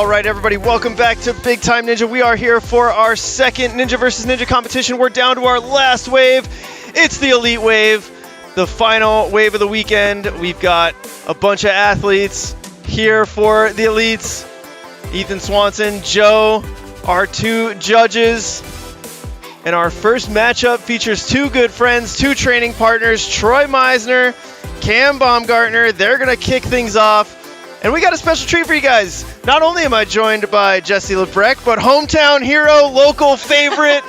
All right, everybody, welcome back to Big Time Ninja. We are here for our second Ninja versus Ninja competition. We're down to our last wave. It's the Elite Wave, the final wave of the weekend. We've got a bunch of athletes here for the Elites. Ethan Swanson, Joe, our two judges. And our first matchup features two good friends, two training partners, Troy Meisner, Cam Baumgartner. They're going to kick things off. And we got a special treat for you guys. Not only am I joined by Jesse Lebrecht, but hometown hero, local favorite,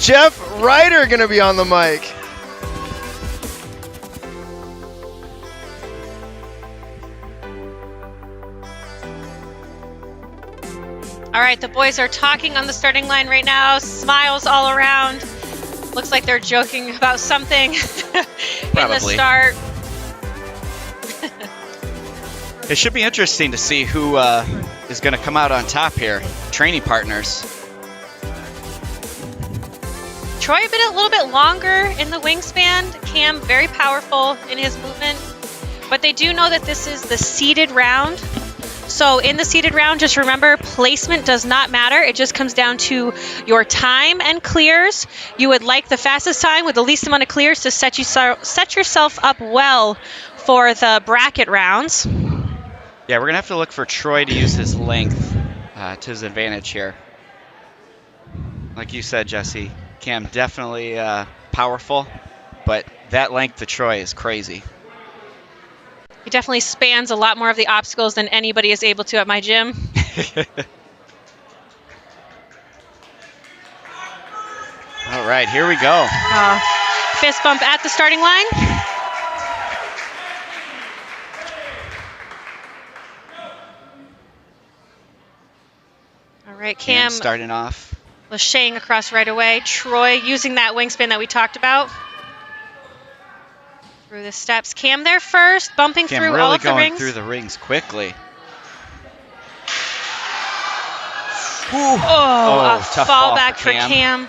Jeff Ryder going to be on the mic. All right, the boys are talking on the starting line right now. Smiles all around. Looks like they're joking about something in the start. It should be interesting to see who is going to come out on top here. Training partners. Troy a little bit longer in the wingspan. Cam very powerful in his movement. But they do know that this is the seeded round. So in the seeded round, just remember, placement does not matter. It just comes down to your time and clears. You would like the fastest time with the least amount of clears to set yourself up well for the bracket rounds. Yeah, we're going to have to look for Troy to use his length to his advantage here. Like you said, Jesse, Cam definitely powerful, but that length to Troy is crazy. He definitely spans a lot more of the obstacles than anybody is able to at my gym. All right, here we go. Fist bump at the starting line. All right, Cam starting off. Lashaying across right away. Troy using that wingspan that we talked about. Through the steps. Cam there first, bumping Cam through really all of the rings. going through the rings quickly. A tough fall ball back for for Cam.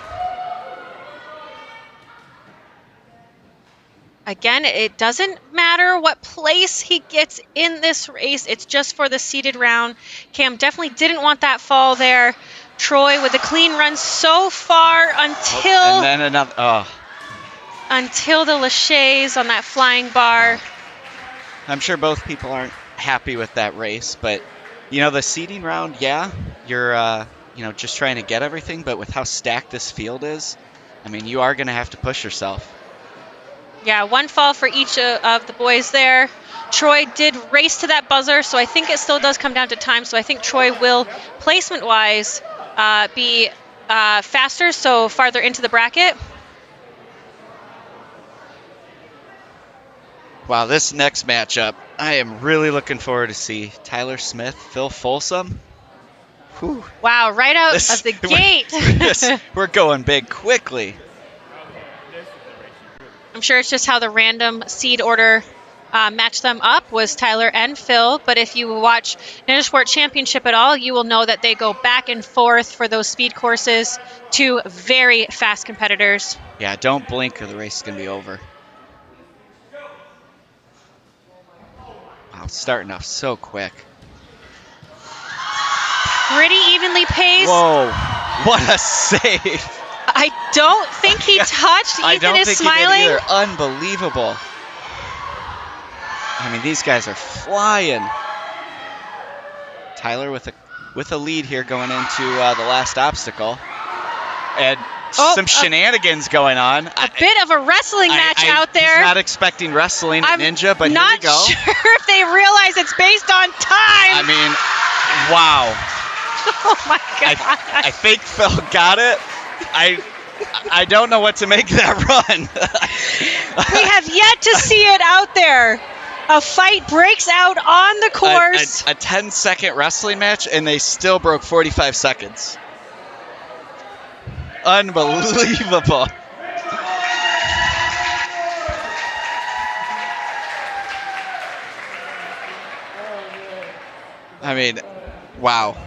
Again, it doesn't matter what place he gets in this race. It's just for the seeded round. Cam definitely didn't want that fall there. Troy with a clean run so far until... and then another... Until the laches on that flying bar. I'm sure both people aren't happy with that race, but you know, the seeding round, yeah, you're just trying to get everything, but with how stacked this field is, I mean, you are going to have to push yourself. Yeah, one fall for each of the boys there. Troy did race to that buzzer, so I think it still does come down to time. So I think Troy will, placement-wise, be faster, so farther into the bracket. Wow, this next matchup, I am really looking forward to see Tyler Smith, Phil Folsom. Whew. Wow, right out of the gate. We're going big quickly. I'm sure it's just how the random seed order matched them up was Tyler and Phil. But if you watch Ninja Sport Championship at all, you will know that they go back and forth for those speed courses. Two very fast competitors. Yeah, don't blink or the race is going to be over. Wow, starting off so quick. Pretty evenly paced. Whoa, what a save. I don't think he touched. Ethan is smiling. He did either. Unbelievable. I mean, these guys are flying. Tyler with a lead here going into the last obstacle. And some shenanigans going on. A bit of a wrestling match out there. I'm not expecting wrestling at Ninja, but here we go. I'm not sure if they realize it's based on time. I mean, wow. Oh, my God. I think Phil got it. I don't know what to make of that run. We have yet to see it out there. A fight breaks out on the course. A 10-second wrestling match, and they still broke 45 seconds. Unbelievable. I mean, wow.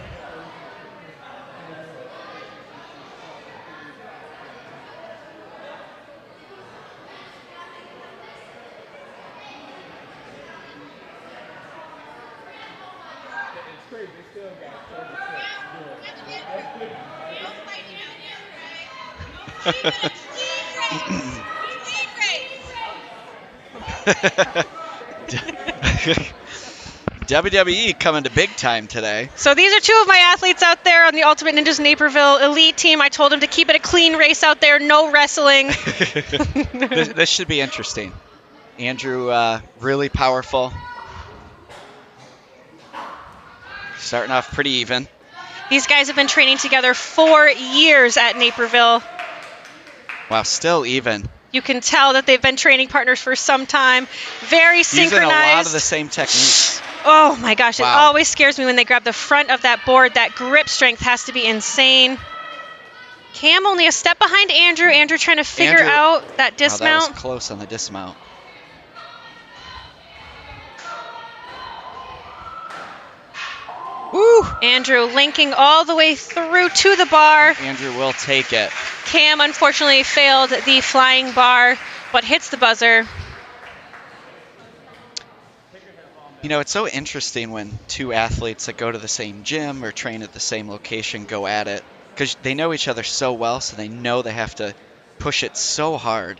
WWE coming to big time today. So these are two of my athletes out there on the Ultimate Ninjas Naperville Elite team. I told them to keep it a clean race out there, no wrestling. This should be interesting. Andrew, really powerful. Starting off pretty even. These guys have been training together 4 years at Naperville. Wow, still even. You can tell that they've been training partners for some time. Very synchronized. Using a lot of the same techniques. Oh my gosh, Wow. It always scares me when they grab the front of that board. That grip strength has to be insane. Cam only a step behind Andrew. Andrew trying to figure out that dismount. Oh, that was close on the dismount. Woo! Andrew linking all the way through to the bar. Andrew will take it. Cam unfortunately failed the flying bar, but hits the buzzer. You know, it's so interesting when two athletes that go to the same gym or train at the same location go at it, because they know each other so well, so they know they have to push it so hard.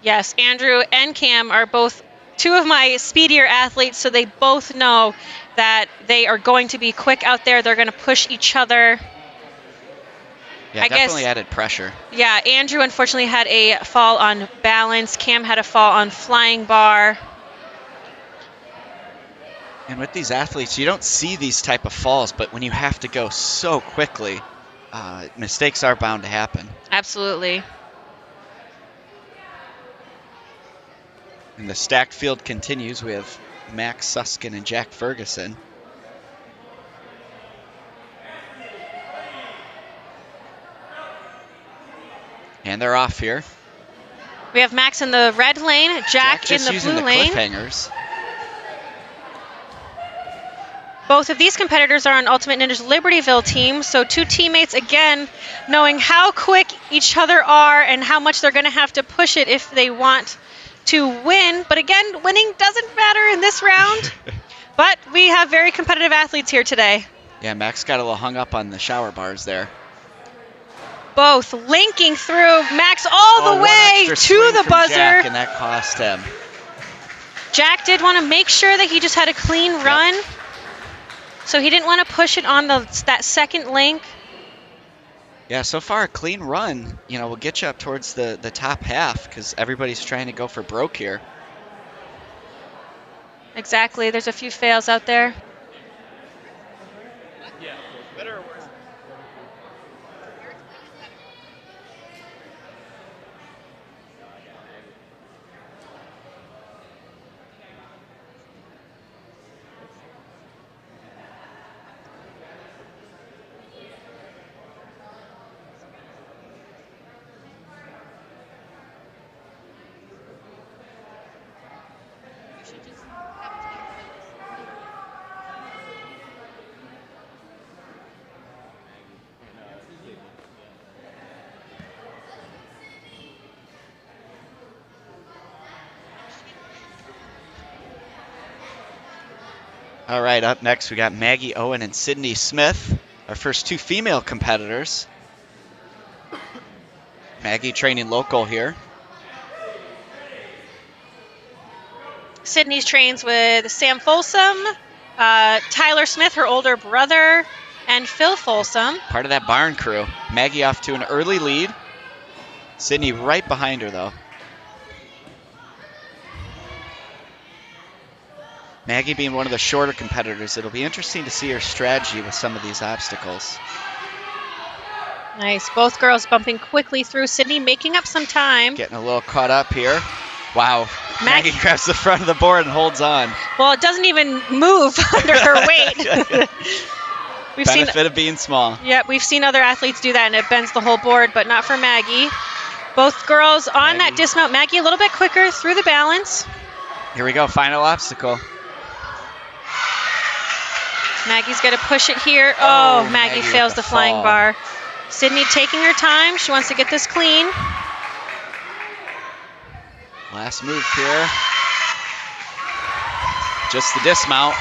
Yes, Andrew and Cam are both two of my speedier athletes, so they both know that they are going to be quick out there. They're going to push each other. Yeah, definitely added pressure. Yeah, Andrew unfortunately had a fall on balance. Cam had a fall on flying bar. And with these athletes, you don't see these type of falls, but when you have to go so quickly, mistakes are bound to happen. Absolutely. And the stacked field continues. We have Max Suskin and Jack Ferguson. And they're off here. We have Max in the red lane, Jack in the blue lane. Cliffhangers. Both of these competitors are on Ultimate Ninja's Libertyville team, so two teammates, again, knowing how quick each other are and how much they're going to have to push it if they want to win. But again, winning doesn't matter in this round. But we have very competitive athletes here today. Yeah, Max got a little hung up on the shower bars there. Both linking through. Max all the way to the buzzer. Jack, and that cost him. Jack did want to make sure that he just had a clean run. So he didn't want to push it on that second link. Yeah, so far a clean run, you know, will get you up towards the top half because everybody's trying to go for broke here. Exactly. There's a few fails out there. Yeah, better or worse? All right, up next we got Maggie Owen and Sydney Smith, our first two female competitors. Maggie training local here. Sydney's trains with Sam Folsom, Tyler Smith, her older brother, and Phil Folsom. Part of that barn crew. Maggie off to an early lead. Sydney right behind her, though. Maggie being one of the shorter competitors, it'll be interesting to see her strategy with some of these obstacles. Nice. Both girls bumping quickly through. Sydney making up some time. Getting a little caught up here. Wow. Maggie grabs the front of the board and holds on. Well, it doesn't even move under her weight. Benefit of being small. Yeah, we've seen other athletes do that, and it bends the whole board, but not for Maggie. Both girls on that dismount. Maggie a little bit quicker through the balance. Here we go, final obstacle. Maggie's got to push it here. Oh, Maggie fails the flying bar. Sydney taking her time. She wants to get this clean. Last move here. Just the dismount.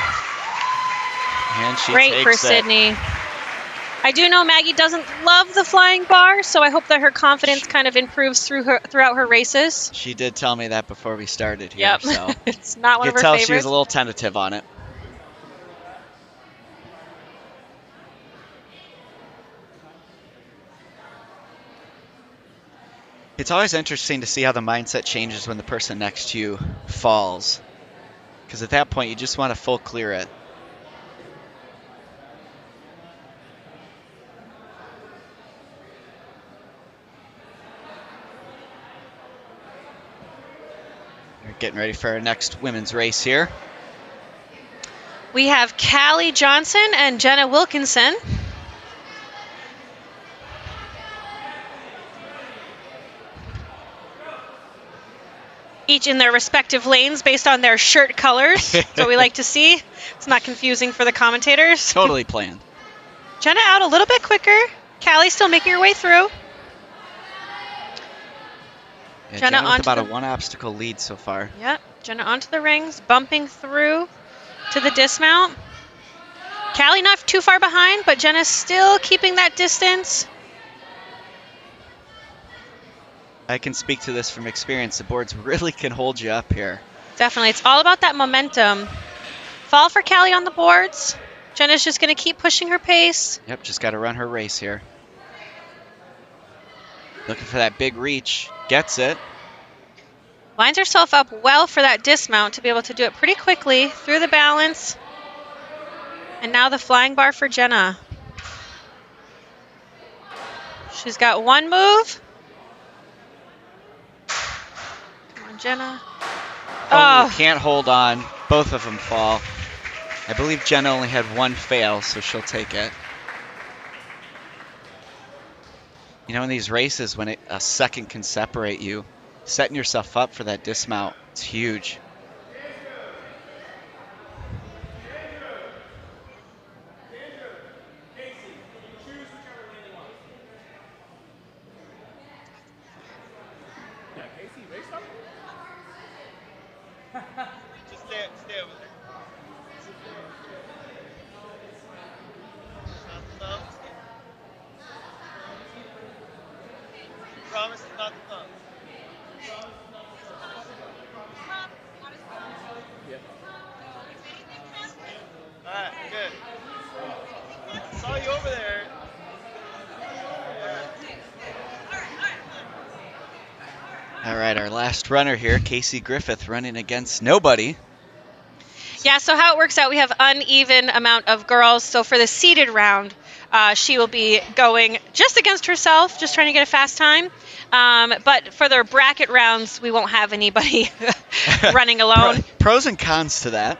And she Great takes for it. Sydney. I do know Maggie doesn't love the flying bar, so I hope that her confidence kind of improves throughout her races. She did tell me that before we started here, Yep. so It's not one you of could her tell favorites. she was a little tentative on it. It's always interesting to see how the mindset changes when the person next to you falls. Because at that point, you just want to full clear it. We're getting ready for our next women's race here. We have Callie Johnson and Jenna Wilkinson. Each in their respective lanes based on their shirt colors. That's what we like to see. It's not confusing for the commentators. Totally planned. Jenna out a little bit quicker. Callie still making her way through. Yeah, Jenna Jenna with onto about the- a 1 obstacle lead so far. Yep, Jenna onto the rings, bumping through to the dismount. Callie not too far behind, but Jenna's still keeping that distance. I can speak to this from experience. The boards really can hold you up here. Definitely, it's all about that momentum. Fall for Callie on the boards. Jenna's just going to keep pushing her pace. Yep, just got to run her race here. Looking for that big reach. Gets it. Lines herself up well for that dismount to be able to do it pretty quickly through the balance. And now the flying bar for Jenna. She's got one move. Come on, Jenna. Oh, can't hold on. Both of them fall. I believe Jenna only had one fail, so she'll take it. You know, in these races, when a second can separate you, setting yourself up for that dismount, it's huge. Just stay over there. Promise it's not the thumb. Alright, good. Saw you over there. All right, our last runner here, Casey Griffith, running against nobody. Yeah, so how it works out, we have uneven amount of girls. So for the seeded round, she will be going just against herself, just trying to get a fast time. But for their bracket rounds, we won't have anybody running alone. Pros and cons to that.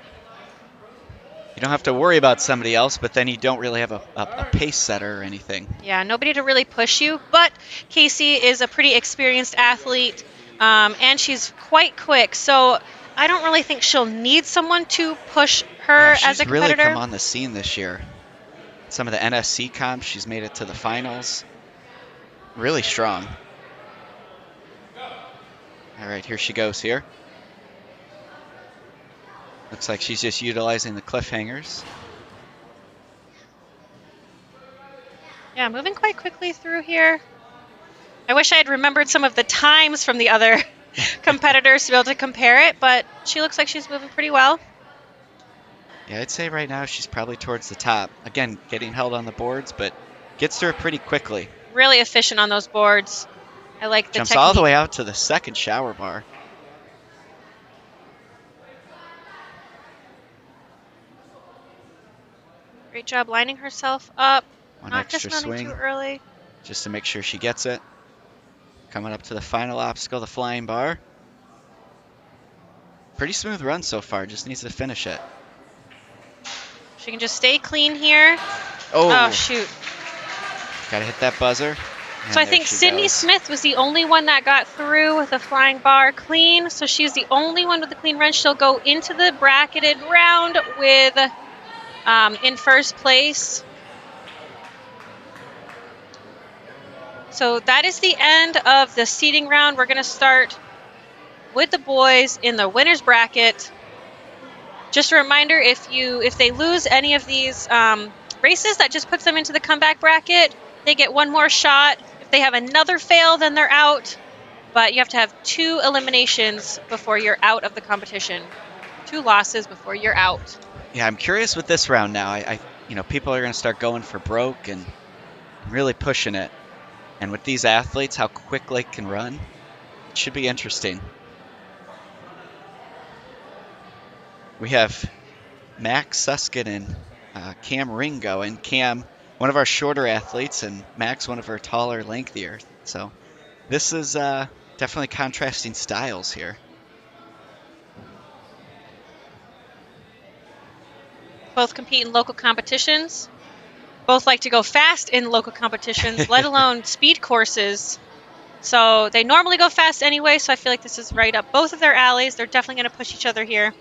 You don't have to worry about somebody else, but then you don't really have a pace setter or anything. Yeah, nobody to really push you. But Casey is a pretty experienced athlete, and she's quite quick. So I don't really think she'll need someone to push her Yeah, as a she's really competitor. come on the scene this year. Some of the NSC comps, she's made it to the finals. Really strong. All right, here she goes here. Looks like she's just utilizing the cliffhangers. Yeah, moving quite quickly through here. I wish I had remembered some of the times from the other competitors to be able to compare it, but she looks like she's moving pretty well. Yeah, I'd say right now she's probably towards the top. Again, getting held on the boards, but gets to her pretty quickly. Really efficient on those boards. I like the Jumps technique. all the way out to the second shower bar. Great job lining herself up. One Not extra dismounting swing too early. just to make sure she gets it. Coming up to the final obstacle, the flying bar. Pretty smooth run so far, just needs to finish it. She can just stay clean here. Oh, shoot. Gotta hit that buzzer. And So I there think she Sydney goes. Smith was the only one that got through with a flying bar clean. So she's the only one with the clean run. She'll go into the bracketed round with in first place. So that is the end of the seeding round. We're going to start with the boys in the winner's bracket. Just a reminder, if they lose any of these races, that just puts them into the comeback bracket. They get one more shot. If they have another fail, then they're out. But you have to have 2 eliminations before you're out of the competition. 2 losses before you're out. Yeah, I'm curious with this round now. People are going to start going for broke and really pushing it. And with these athletes, how quickly they can run, it should be interesting. We have Max Suskin and Cam Ring going. Cam, one of our shorter athletes, and Max, one of our taller, lengthier. So this is definitely contrasting styles here. Both compete in local competitions. Both like to go fast in local competitions, let alone speed courses. So they normally go fast anyway, so I feel like this is right up both of their alleys. They're definitely going to push each other here.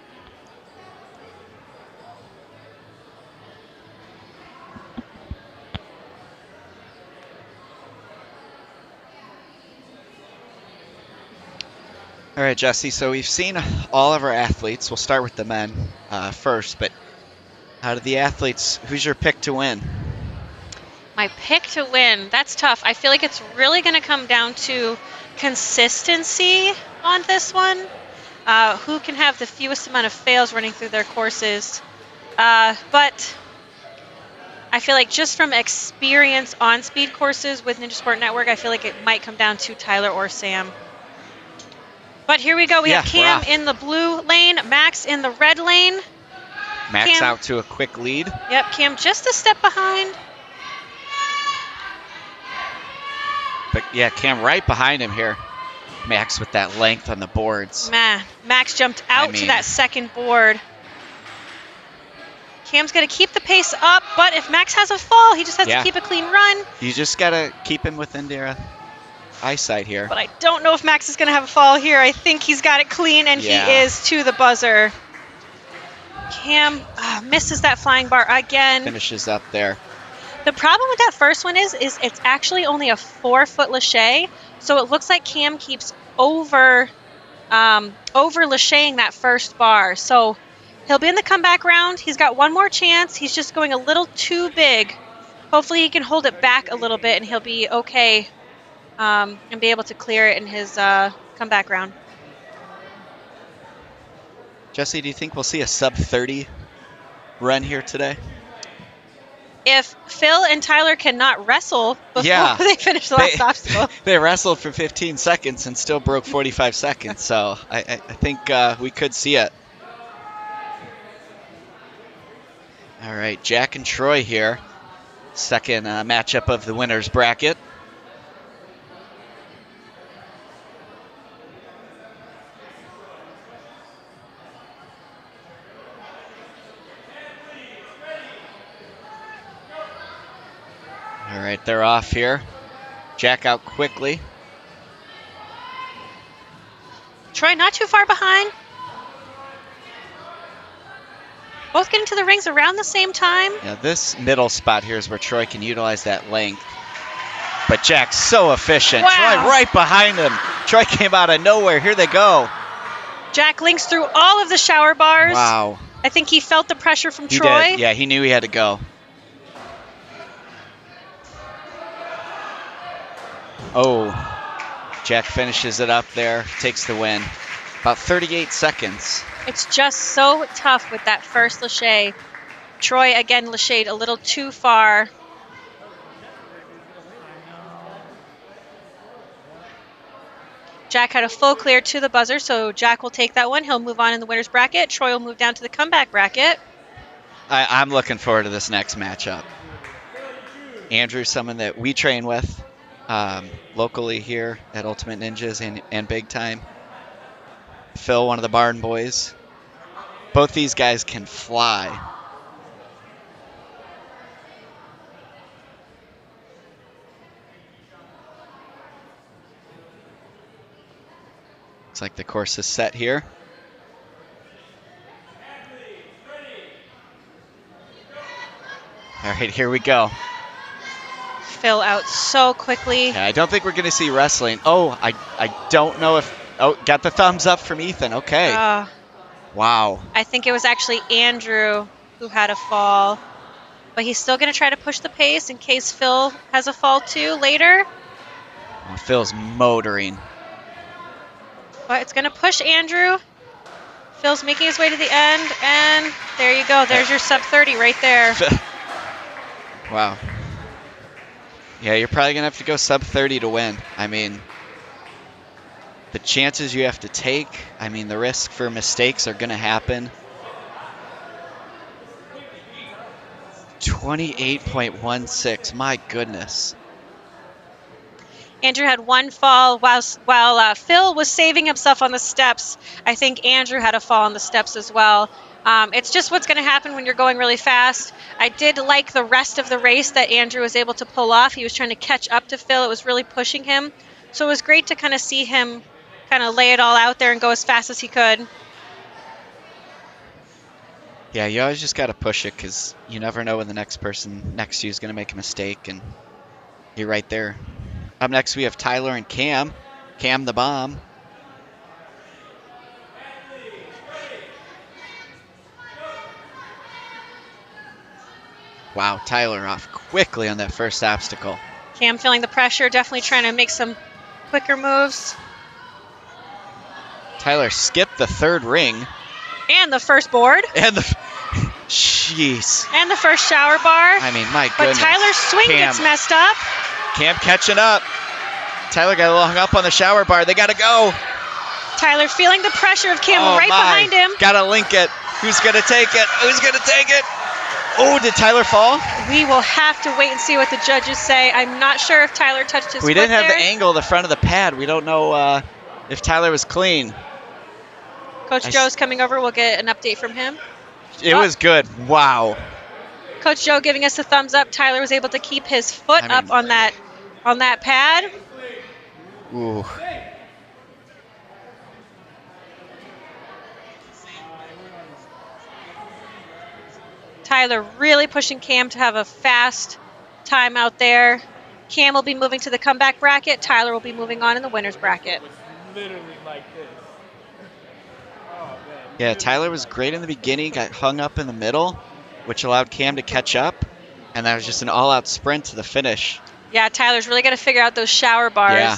All right, Jesse, so we've seen all of our athletes. We'll start with the men first, but out of the athletes, who's your pick to win? My pick to win, that's tough. I feel like it's really going to come down to consistency on this one. Who can have the fewest amount of fails running through their courses. But I feel like just from experience on speed courses with Ninja Sport Network, I feel like it might come down to Tyler or Sam. But here we go. We have Cam in the blue lane, Max in the red lane. Max Cam out to a quick lead. Yep, Cam just a step behind. But yeah, Cam right behind him here. Max with that length on the boards. Man, Max jumped out to that second board. Cam's got to keep the pace up, but if Max has a fall, he just has to keep a clean run. You just got to keep him within their eyesight here. But I don't know if Max is going to have a fall here. I think he's got it clean, and he is to the buzzer. Cam misses that flying bar again. Finishes up there. The problem with that first one is it's actually only a 4-foot lache, so it looks like Cam keeps over lacheing that first bar. So he'll be in the comeback round. He's got one more chance. He's just going a little too big. Hopefully he can hold it back a little bit, and he'll be okay and be able to clear it in his comeback round. Jesse, do you think we'll see a sub-30 run here today? If Phil and Tyler cannot wrestle before they finish the last obstacle. They wrestled for 15 seconds and still broke 45 seconds, so I think we could see it. All right, Jack and Troy here. Second matchup of the winner's bracket. All right, they're off here. Jack out quickly. Troy not too far behind. Both getting to the rings around the same time. Yeah, this middle spot here is where Troy can utilize that length. But Jack's so efficient. Wow. Troy right behind him. Troy came out of nowhere. Here they go. Jack links through all of the shower bars. Wow. I think he felt the pressure from He Troy. did. Yeah, he knew he had to go. Oh, Jack finishes it up there, takes the win. About 38 seconds. It's just so tough with that first lache. Troy, again, lacheed a little too far. Jack had a full clear to the buzzer, so Jack will take that one. He'll move on in the winner's bracket. Troy will move down to the comeback bracket. I'm looking forward to this next matchup. Andrew's someone that we train with locally here at Ultimate Ninjas and Big Time. Phil, one of the Barn Boys. Both these guys can fly. Looks like the course is set here. All right, here we go. Phil out so quickly. Yeah, I don't think we're going to see wrestling. Oh, I don't know if... Oh, got the thumbs up from Ethan. Okay. Wow. I think it was actually Andrew who had a fall. But he's still going to try to push the pace in case Phil has a fall too later. Oh, Phil's motoring. But it's going to push Andrew. Phil's making his way to the end, and there you go. There's your sub 30 right there. Wow. Yeah, you're probably going to have to go sub 30 to win. I mean, the chances you have to take, I mean, the risk for mistakes are going to happen. 28.16. My goodness. Andrew had one fall while Phil was saving himself on the steps. I think Andrew had a fall on the steps as well. It's just what's going to happen when you're going really fast. I did like the rest of the race that Andrew was able to pull off. He was trying to catch up to Phil. It was really pushing him. So it was great to kind of see him kind of lay it all out there and go as fast as he could. Yeah, you always just got to push it because you never know when the next person next to you is going to make a mistake, and you're right there. Up next, we have Tyler and Cam. Cam the bomb. Wow, Tyler off quickly on that first obstacle. Cam feeling the pressure, definitely trying to make some quicker moves. Tyler skipped the third ring. And the first board. And the... Jeez. And the first shower bar. I mean, my But goodness. Tyler's swing gets messed up. Cam catching up. Tyler got a little hung up on the shower bar. They got to go. Tyler feeling the pressure of Cam behind him. Got to link it. Who's going to take it? Who's going to take it? Oh, did Tyler fall? We will have to wait and see what the judges say. I'm not sure if Tyler touched his foot. We didn't have there. the angle of the front of the pad. We don't know if Tyler was clean. Coach Joe's coming over. We'll get an update from him. It was good. Wow. Coach Joe giving us a thumbs up. Tyler was able to keep his foot up on that pad. Ooh. Tyler really pushing Cam to have a fast time out there. Cam will be moving to the comeback bracket. Tyler will be moving on in the winner's bracket. Literally like this. Oh, man. Yeah, Tyler was great in the beginning, got hung up in the middle, which allowed Cam to catch up, and that was just an all-out sprint to the finish. Yeah, Tyler's really got to figure out those shower bars. Yeah.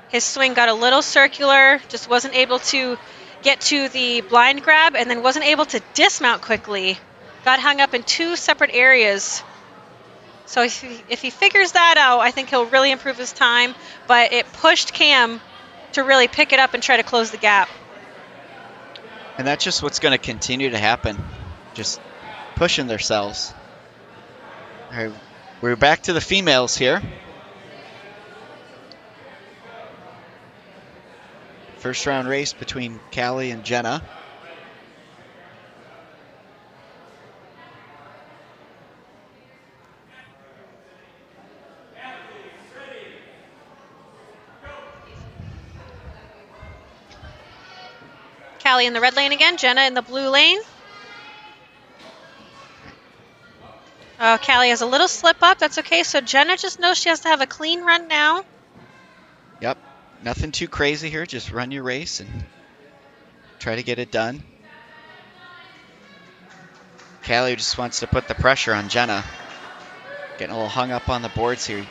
His swing got a little circular, just wasn't able to get to the blind grab, and then wasn't able to dismount quickly. Got hung up in two separate areas. So if he figures that out, I think he'll really improve his time. But it pushed Cam to really pick it up and try to close the gap. And that's just what's going to continue to happen. Just pushing themselves. All right, we're back to the females here. First round race between Callie and Jenna. Callie in the red lane again, Jenna in the blue lane. Oh, Callie has a little slip up. That's okay. So Jenna just knows she has to have a clean run now. Yep, nothing too crazy here. Just run your race and try to get it done. Callie just wants to put the pressure on Jenna. Getting a little hung up on the boards here.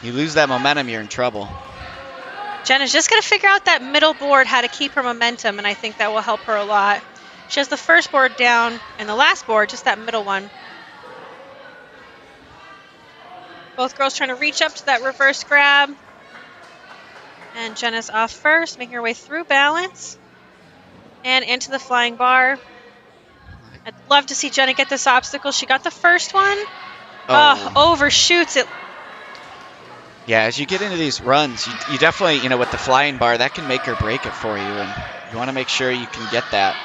You lose that momentum, you're in trouble. Jenna's just going to figure out that middle board, how to keep her momentum, and I think that will help her a lot. She has the first board down and the last board, just that middle one. Both girls trying to reach up to that reverse grab. And Jenna's off first, making her way through balance and into the flying bar. I'd love to see Jenna get this obstacle. She got the first one. Overshoots it. Yeah, as you get into these runs, you definitely, with the flying bar, that can make or break it for you, and you want to make sure you can get that.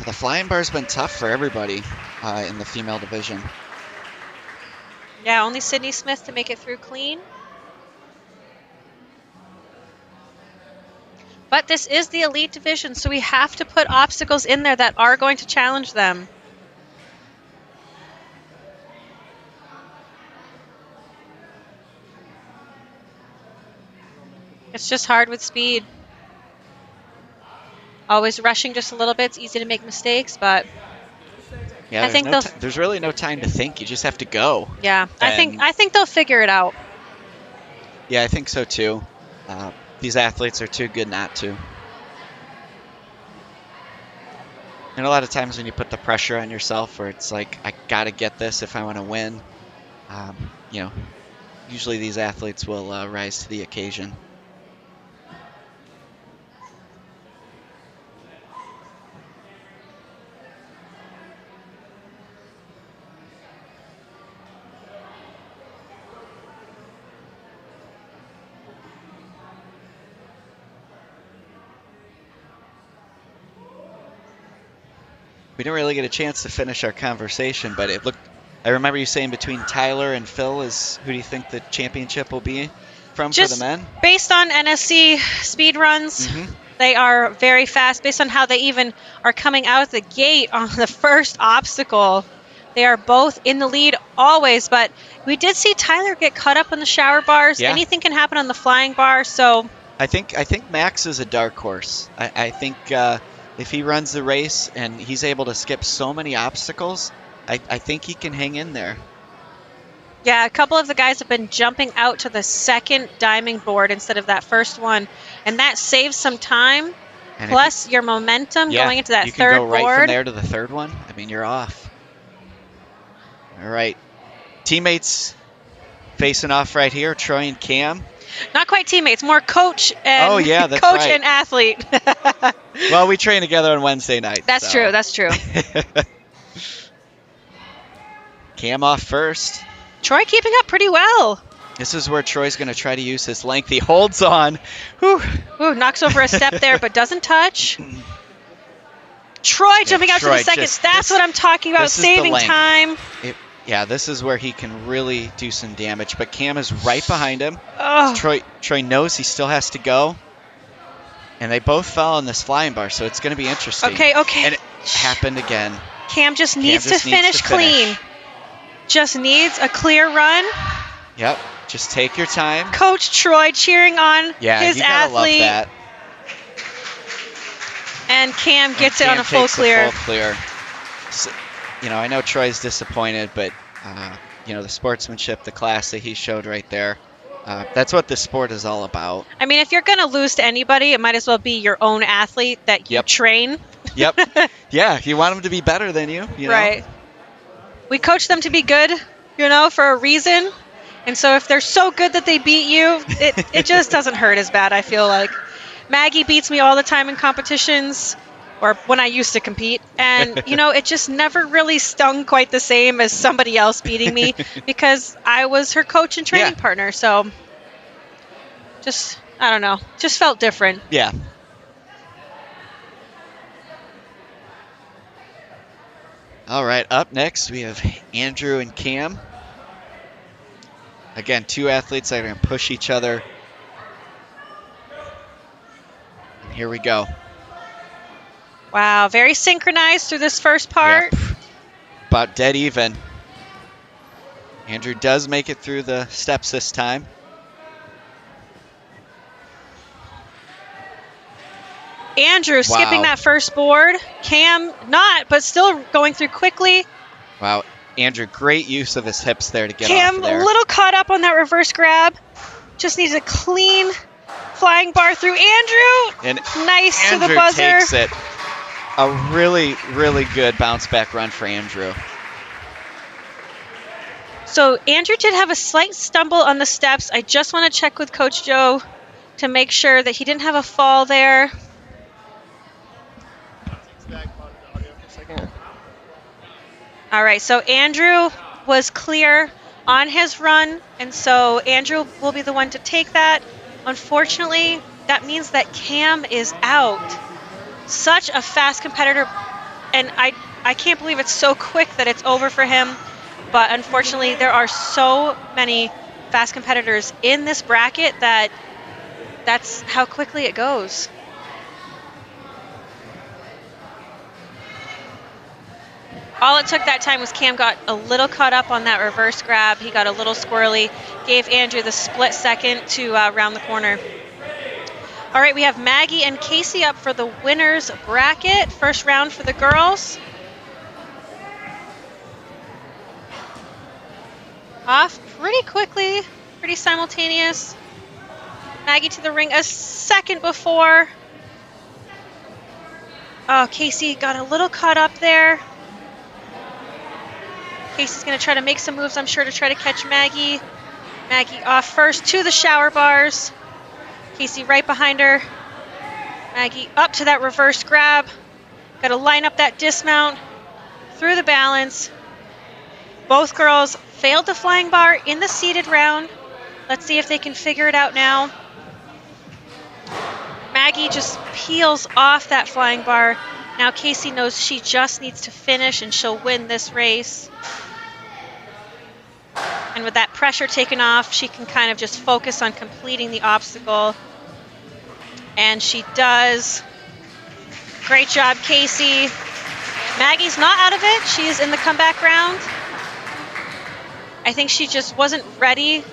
The flying bar's been tough for everybody in the female division. Yeah, only Sydney Smith to make it through clean. But this is the elite division, so we have to put obstacles in there that are going to challenge them. It's just hard with speed. Always rushing just a little bit. It's easy to make mistakes, but Yeah, I think there's really no time to think. You just have to go. yeah, I And- think they'll figure it out. Yeah, I think so too. These athletes are too good not to. And a lot of times when you put the pressure on yourself where it's like, I got to get this if I want to win, you know, usually these athletes will rise to the occasion. We didn't really get a chance to finish our conversation, but it looked. I remember you saying between Tyler and Phil is who do you think the championship will be from for the men? Based on NSC speed runs, they are very fast. Based on how they even are coming out of the gate on the first obstacle, they are both in the lead always. But we did see Tyler get caught up on the shower bars. Yeah. Anything can happen on the flying bar. So I think Max is a dark horse. I think if he runs the race and he's able to skip so many obstacles, I think he can hang in there. yeah, a couple of the guys have been jumping out to the second diming board instead of that first one, and that saves some time. And Plus your momentum going into that you third can go right board. from there to the third one. I mean, you're off. All right, teammates facing off right here, Troy and Cam. Not quite teammates, more coach and Oh, yeah, that's coach right. and athlete. Well, we train together on Wednesday night. That's so. true. That's true. Cam off first. Troy keeping up pretty well. This is where Troy's going to try to use his length. He holds on. Whew. Ooh, knocks over a step there, but doesn't touch. Troy jumping out to Troy the second. just- That's what I'm talking about, this is the saving length. time. Yeah, this is where he can really do some damage. But Cam is right behind him. Oh, Troy knows he still has to go. And they both fell on this flying bar, so it's going to be interesting. okay. And it happened again. Cam just needs just to needs finish to finish. clean. Just needs a clear run. Yep, just take your time. Coach Troy cheering on Yeah, his you gotta athlete. love that. And Cam gets And it Cam on a full takes the clear. full clear. So, I know Troy's disappointed, but the sportsmanship, the class that he showed right there, that's what this sport is all about. I mean, if you're going to lose to anybody, it might as well be your own athlete that you Yep. train. Yep. Yeah, you want him to be better than you. You know? Right. We coach them to be good, for a reason. And so if they're so good that they beat you, it just doesn't hurt as bad, I feel like. Maggie beats me all the time in competitions, or when I used to compete. And, it just never really stung quite the same as somebody else beating me because I was her coach and training partner. So just, I don't know, just felt different. Yeah. All right, up next we have Andrew and Cam. Again, two athletes that are going to push each other. And here we go. Wow, very synchronized through this first part. Yep. About dead even. Andrew does make it through the steps this time. Andrew skipping that first board. Cam not, but still going through quickly. Wow, Andrew, great use of his hips there to get Cam off there. a little caught up on that reverse grab. Just needs a clean flying bar through Andrew. And Nice Andrew to the buzzer. takes it. A really, really good bounce back run for Andrew. So Andrew did have a slight stumble on the steps. I just want to check with Coach Joe to make sure that he didn't have a fall there. All right, so Andrew was clear on his run, and so Andrew will be the one to take that. Unfortunately, that means that Cam is out. Such a fast competitor, and I can't believe it's so quick that it's over for him. But unfortunately, there are so many fast competitors in this bracket that's how quickly it goes. All it took that time was Cam got a little caught up on that reverse grab. He got a little squirrely, gave Andrew the split second to round the corner. All right, we have Maggie and Casey up for the winner's bracket. First round for the girls. Off pretty quickly, pretty simultaneous. Maggie to the ring a second before. Oh, Casey got a little caught up there. Casey's going to try to make some moves, I'm sure, to try to catch Maggie. Maggie off first to the shower bars. Casey right behind her. Maggie up to that reverse grab. Got to line up that dismount through the balance. Both girls failed the flying bar in the seeded round. Let's see if they can figure it out now. Maggie just peels off that flying bar. Now Casey knows she just needs to finish and she'll win this race. And with that pressure taken off, she can kind of just focus on completing the obstacle. And she does. Great job, Casey. Maggie's not out of it. She is in the comeback round. I think she just wasn't ready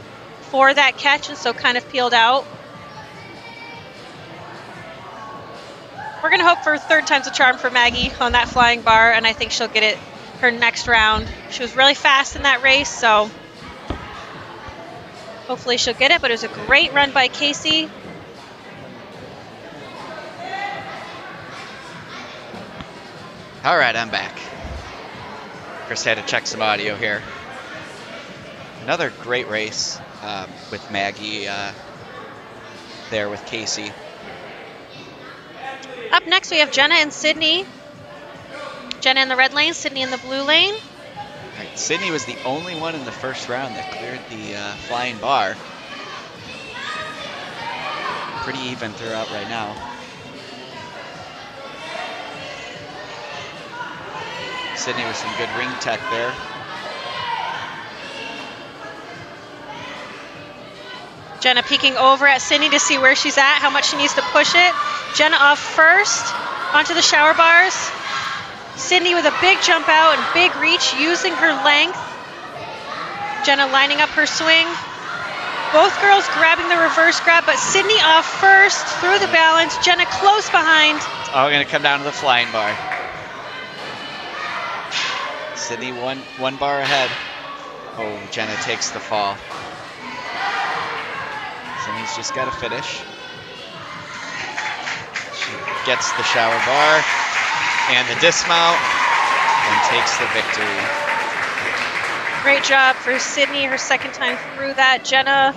for that catch and so kind of peeled out. We're going to hope for third time's a charm for Maggie on that flying bar, and I think she'll get it her next round. She was really fast in that race, so hopefully she'll get it, but it was a great run by Casey. All right, I'm back. Chris had to check some audio here. Another great race with Maggie there with Casey. Up next, we have Jenna and Sydney. Jenna in the red lane, Sydney in the blue lane. All right, Sydney was the only one in the first round that cleared the flying bar. Pretty even throughout right now. Sydney with some good ring tech there. Jenna peeking over at Sydney to see where she's at, how much she needs to push it. Jenna off first, onto the shower bars. Sydney with a big jump out and big reach, using her length. Jenna lining up her swing. Both girls grabbing the reverse grab, but Sydney off first, through the balance. Jenna close behind. It's all gonna come down to the flying bar. Sydney one bar ahead. Oh, Jenna takes the fall. Sydney's just got to finish. She gets the shower bar and the dismount and takes the victory. Great job for Sydney, her second time through that. Jenna,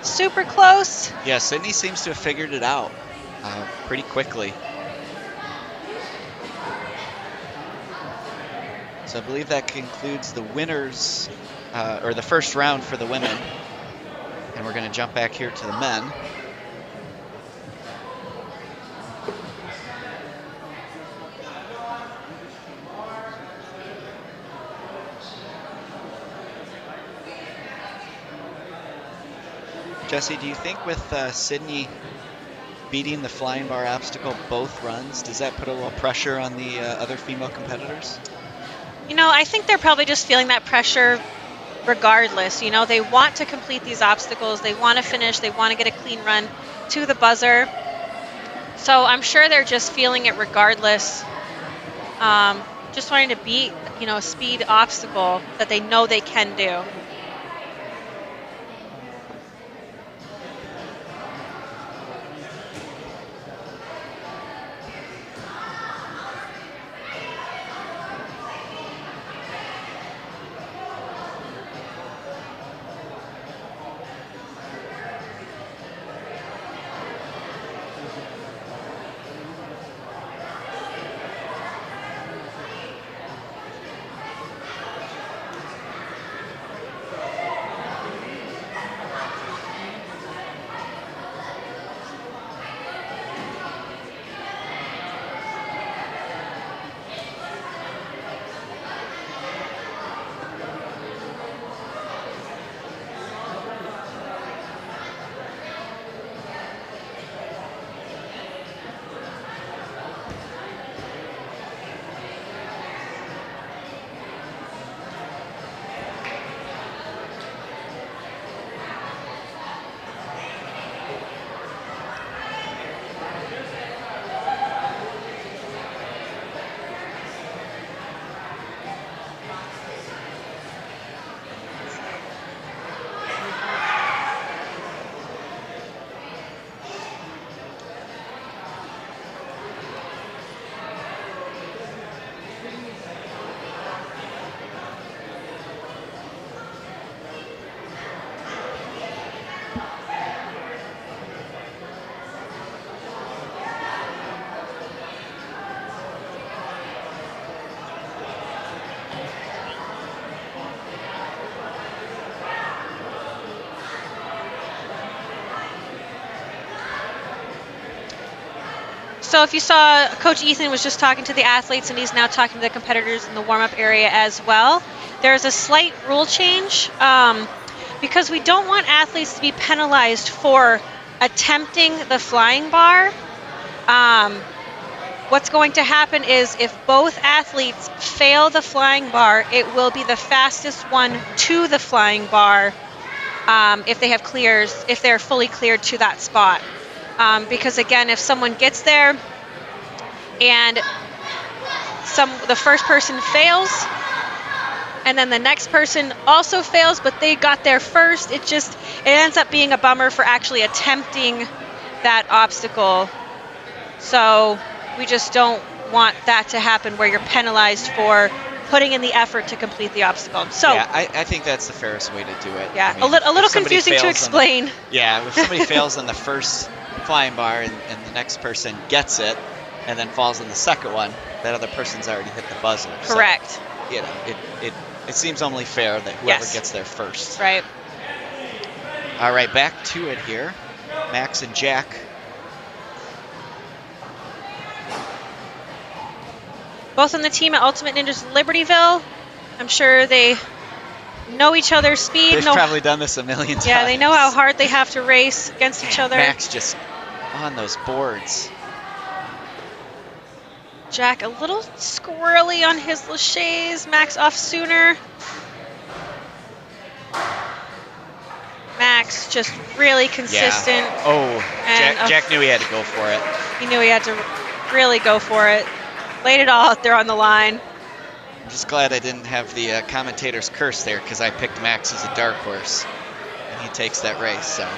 super close. Yeah, Sydney seems to have figured it out pretty quickly. So I believe that concludes the winners, or the first round for the women. And we're going to jump back here to the men. Jesse, do you think with Sydney beating the flying bar obstacle both runs, does that put a little pressure on the other female competitors? You know, I think they're probably just feeling that pressure regardless. You know, they want to complete these obstacles. They want to finish. They want to get a clean run to the buzzer. So I'm sure they're just feeling it regardless. Just wanting to beat, you know, a speed obstacle that they know they can do. So if you saw, Coach Ethan was just talking to the athletes, and he's now talking to the competitors in the warm-up area as well. There's a slight rule change because we don't want athletes to be penalized for attempting the flying bar. What's going to happen is if both athletes fail the flying bar, it will be the fastest one to the flying bar if they have clears, if they're fully cleared to that spot. Because again, if someone gets there and the first person fails, and then the next person also fails, but they got there first, it ends up being a bummer for actually attempting that obstacle. So we just don't want that to happen where you're penalized for putting in the effort to complete the obstacle. So yeah, I think that's the fairest way to do it. Yeah, I mean, a little if somebody confusing to fails explain. if somebody fails on the first flying bar and the next person gets it and then falls on the second one, that other person's already hit the buzzer. Correct. So, it seems only fair that whoever gets there first. Right. All right, back to it here. Max and Jack. Both on the team at Ultimate Ninjas Libertyville. I'm sure they know each other's speed. They've probably done this a million times. Yeah, they know how hard they have to race against each other. Max just on those boards. Jack a little squirrely on his laches. Max off sooner. Max just really consistent. Yeah. Oh, Jack knew he had to go for it. He knew he had to really go for it. Laid it all out there on the line. I'm just glad I didn't have the commentator's curse there because I picked Max as a dark horse. And he takes that race, so.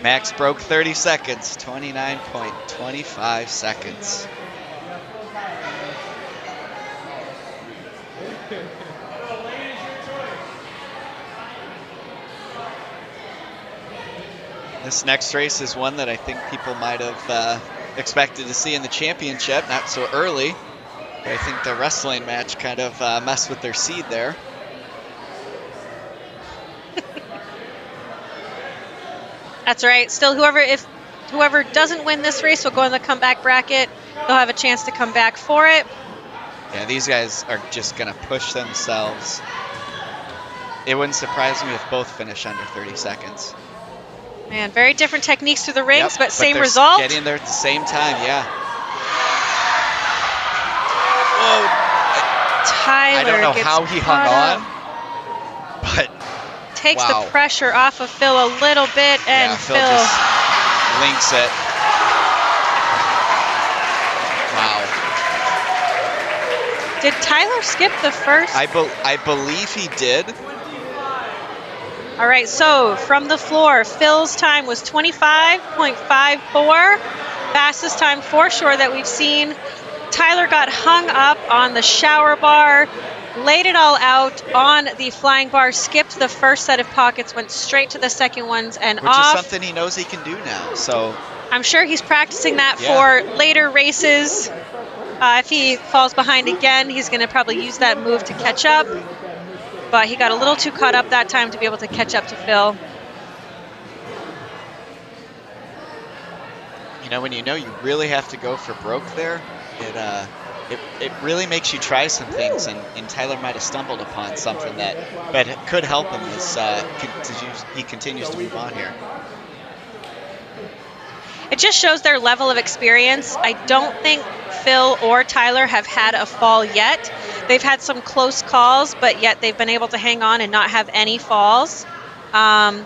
Max broke 30 seconds, 29.25 seconds. This next race is one that I think people might have expected to see in the championship, not so early. But I think the wrestling match kind of messed with their seed there. That's right. Still, whoever doesn't win this race will go in the comeback bracket. They'll have a chance to come back for it. Yeah, these guys are just going to push themselves. It wouldn't surprise me if both finish under 30 seconds. Man, very different techniques through the rings, Yep, but same they're result. Getting there at the same time, yeah. Whoa. Tyler I don't know gets how he hung caught on, but takes wow. the pressure off of Phil a little bit, and yeah, Phil just links it. Wow. Did Tyler skip the first? I believe he did. All right, so from the floor, Phil's time was 25.54, fastest time for sure that we've seen. Tyler got hung up on the shower bar, laid it all out on the flying bar, skipped the first set of pockets, went straight to the second ones and Which off. is something he knows he can do now. So I'm sure he's practicing that for later races. If he falls behind again, he's going to probably use that move to catch up. But he got a little too caught up that time to be able to catch up to Phil. You know, when you really have to go for broke there, it really makes you try some things, and Tyler might have stumbled upon something that could help him as he continues to move on here. It just shows their level of experience. I don't think Phil or Tyler have had a fall yet. They've had some close calls, but yet they've been able to hang on and not have any falls. And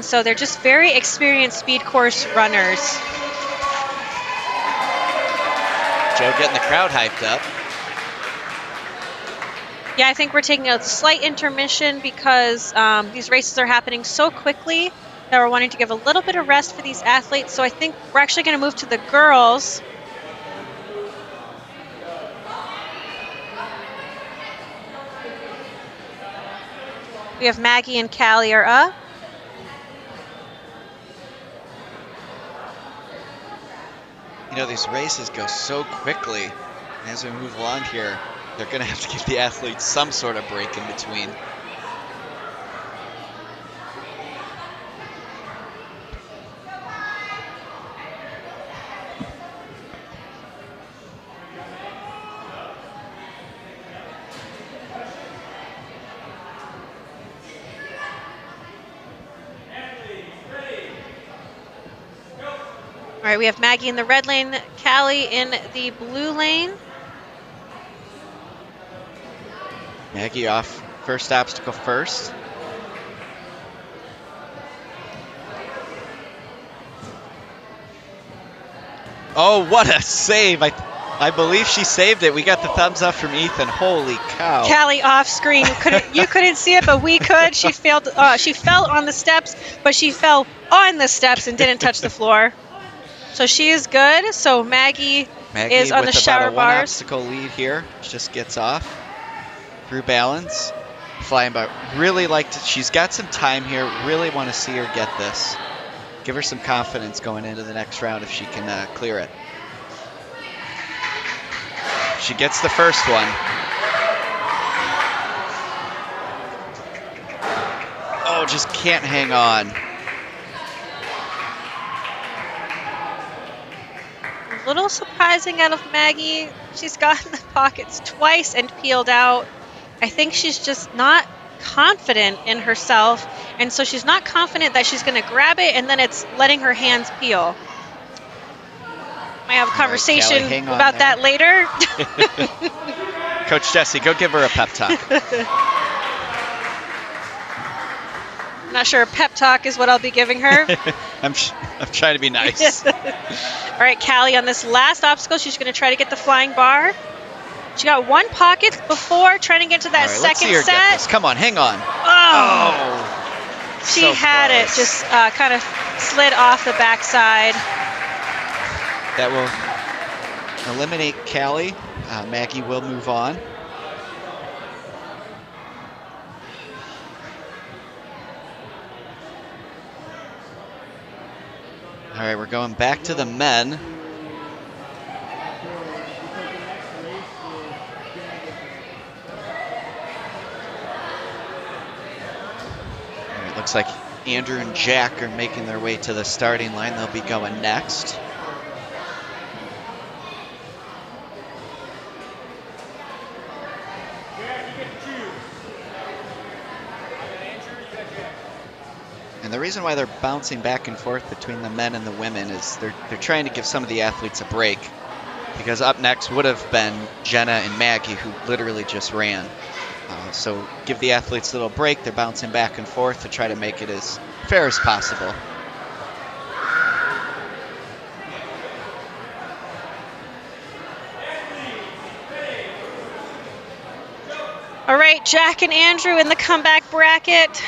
so they're just very experienced speed course runners. Joe getting the crowd hyped up. Yeah, I think we're taking a slight intermission because these races are happening so quickly that we're wanting to give a little bit of rest for these athletes. So I think we're actually going to move to the girls. We have Maggie and Callie are up. You know, these races go so quickly. And as we move along here, they're going to have to give the athletes some sort of break in between. right, we have Maggie in the red lane, Callie in the blue lane. Maggie off first obstacle first. Oh, what a save. I believe she saved it. We got the thumbs up from Ethan. Holy cow. Callie off screen. You couldn't see it, but we could. She failed. She fell on the steps, but she fell on the steps and didn't touch the floor. So she is good. So Maggie is on the shower with about a one bars. obstacle lead here. Just gets off through balance. Flying by. Really like to, she's got some time here. Really want to see her get this. Give her some confidence going into the next round if she can clear it. She gets the first one. Oh, just can't hang on. A little surprising out of Maggie. She's gotten the pockets twice and peeled out. I think she's just not confident in herself, and so she's not confident that she's going to grab it, and then it's letting her hands peel. Might have a conversation Callie, hang on about there. that later. Coach Jesse, go give her a pep talk. I'm not sure a pep talk is what I'll be giving her. I'm trying to be nice. All right, Callie, on this last obstacle, she's going to try to get the flying bar. She got one pocket before trying to get to that All right, let's see second her get set. this. Come on, hang on. Oh, she so had it, close. just kind of slid off the backside. That will eliminate Callie. Maggie will move on. All right, we're going back to the men. All right, looks like Andrew and Jack are making their way to the starting line. They'll be going next. And the reason why they're bouncing back and forth between the men and the women is they're trying to give some of the athletes a break, because up next would have been Jenna and Maggie, who literally just ran. So give the athletes a little break. They're bouncing back and forth to try to make it as fair as possible. All right, Jack and Andrew in the comeback bracket.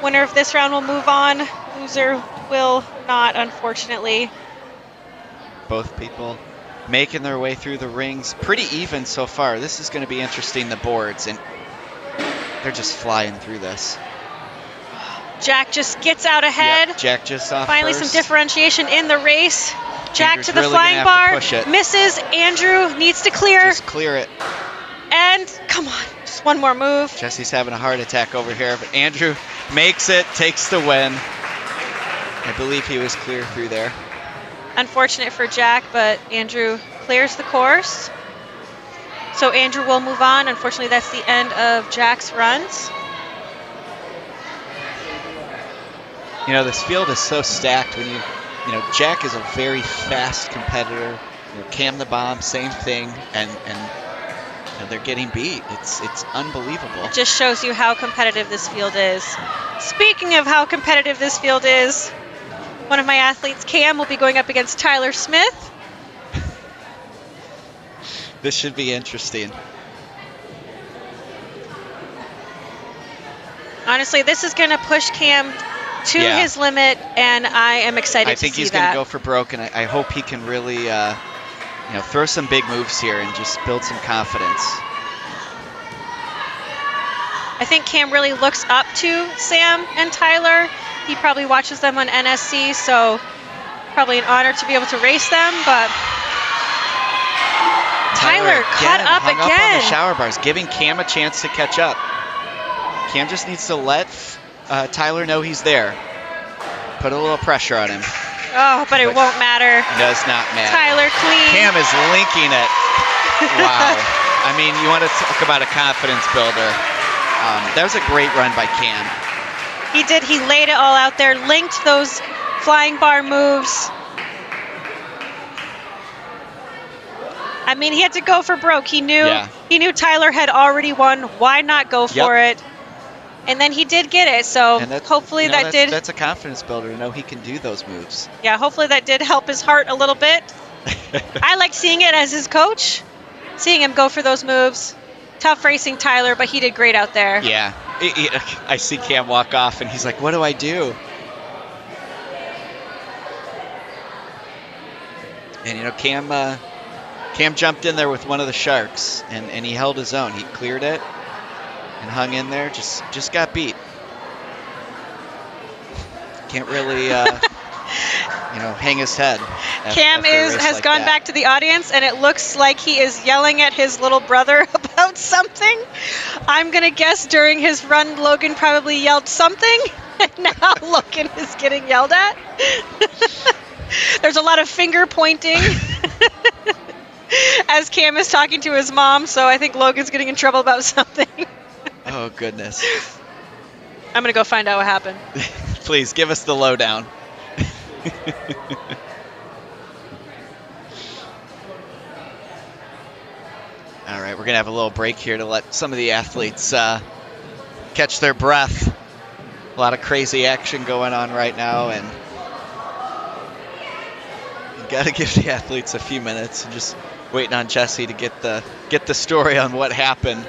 Winner of this round will move on. Loser will not, unfortunately. Both people making their way through the rings. Pretty even so far. This is going to be interesting, the boards, and they're just flying through this. Jack just gets out ahead. Yep, Jack just off Finally first. some differentiation in the race. Jack Andrew's to the really gonna flying have to bar. push it. Misses. Andrew needs to clear. Just clear it. And come on, just one more move. Jesse's having a heart attack over here, but Andrew makes it, takes the win. I believe he was clear through there. Unfortunate for Jack, but Andrew clears the course. So Andrew will move on. Unfortunately, that's the end of Jack's runs. You know, this field is so stacked when you know, Jack is a very fast competitor. You know, Cam the Bomb, same thing, and you know, they're getting beat. It's unbelievable. It just shows you how competitive this field is. Speaking of how competitive this field is, one of my athletes, Cam, will be going up against Tyler Smith. This should be interesting. Honestly, this is going to push Cam to Yeah. his limit, and I am excited I to think see he's going that. to go for broke, and I hope he can really, you know, throw some big moves here and just build some confidence. I think Cam really looks up to Sam and Tyler. He probably watches them on NSC, so probably an honor to be able to race them, but Tyler caught up hung up on again. the shower bars, giving Cam a chance to catch up. Cam just needs to let Tyler know he's there. Put a little pressure on him. Oh, but it won't matter. Does not matter. Tyler clean. Cam is linking it. Wow. I mean, you want to talk about a confidence builder. That was a great run by Cam. He did. He laid it all out there, linked those flying bar moves. I mean, he had to go for broke. He knew Tyler had already won. Why not go for it? And then he did get it. So hopefully that's a confidence builder to know he can do those moves. Yeah, hopefully that did help his heart a little bit. I like seeing it as his coach, seeing him go for those moves. Tough racing Tyler, but he did great out there. Yeah. I see Cam walk off, and he's like, what do I do? And, Cam jumped in there with one of the sharks, and he held his own. He cleared it and hung in there. Just got beat. Can't really, hang his head. Cam has gone back to the audience, and it looks like he is yelling at his little brother about something. I'm going to guess during his run, Logan probably yelled something, and now Logan is getting yelled at. There's a lot of finger pointing as Cam is talking to his mom, so I think Logan's getting in trouble about something. Oh, goodness. I'm going to go find out what happened. Please, give us the lowdown. All right, we're going to have a little break here to let some of the athletes catch their breath. A lot of crazy action going on right now, and you got to give the athletes a few minutes. And just waiting on Jesse to get the story on what happened.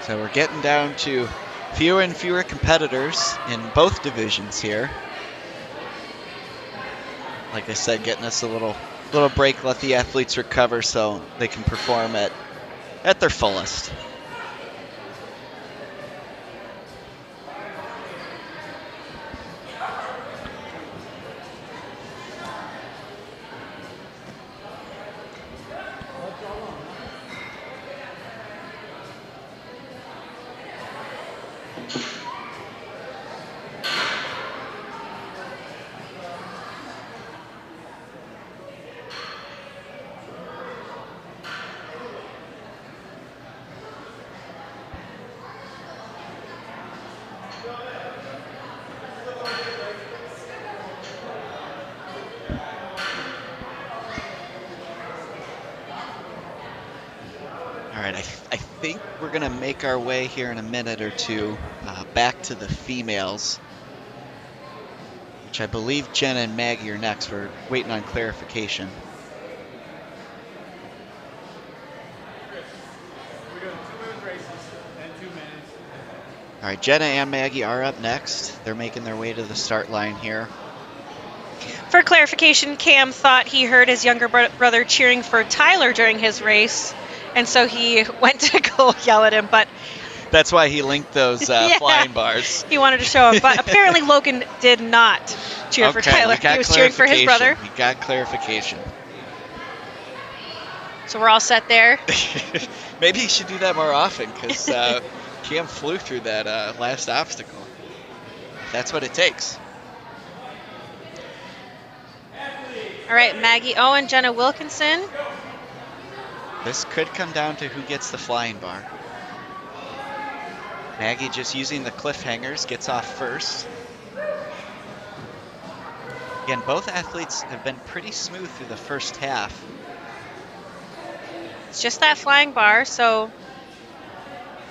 So we're getting down to fewer and fewer competitors in both divisions here. Like I said, getting us a little break, let the athletes recover so they can perform at their fullest. I think we're going to make our way here in a minute or two back to the females, which I believe Jenna and Maggie are next. We're waiting on clarification. We're doing 2 minute races and 2 minutes. All right, Jenna and Maggie are up next. They're making their way to the start line here. For clarification, Cam thought he heard his younger brother cheering for Tyler during his race, and so he went to go yell at him, but that's why he linked those flying bars. He wanted to show him, but apparently Logan did not cheer for Tyler. He was cheering for his brother. We got clarification. So we're all set there. Maybe he should do that more often, because Cam flew through that last obstacle. That's what it takes. All right, Maggie Owen, Jenna Wilkinson. This could come down to who gets the flying bar. Maggie just using the cliffhangers gets off first. Again, both athletes have been pretty smooth through the first half. It's just that flying bar, so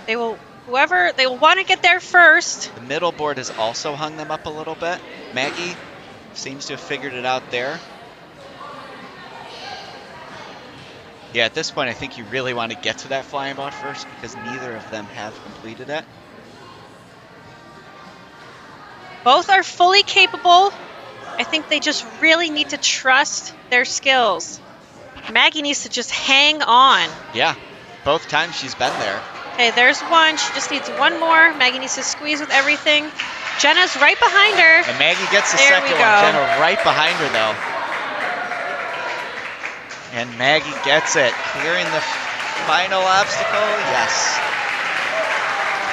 they will want to get there first. The middle board has also hung them up a little bit. Maggie seems to have figured it out there. Yeah, at this point, I think you really want to get to that flying bar first because neither of them have completed it. Both are fully capable. I think they just really need to trust their skills. Maggie needs to just hang on. Yeah, both times she's been there. Okay, there's one. She just needs one more. Maggie needs to squeeze with everything. Jenna's right behind her. And Maggie gets the there second one. Jenna right behind her, though. And Maggie gets it, clearing the final obstacle. Yes.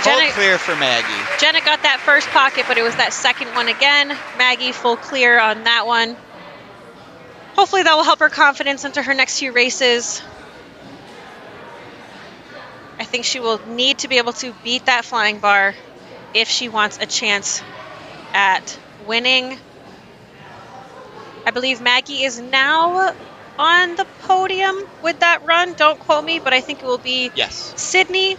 Full clear for Maggie. Jenna got that first pocket, but it was that second one again. Maggie full clear on that one. Hopefully that will help her confidence into her next few races. I think she will need to be able to beat that flying bar if she wants a chance at winning. I believe Maggie is now on the podium with that run. Don't quote me, but I think it will be Yes. Sydney,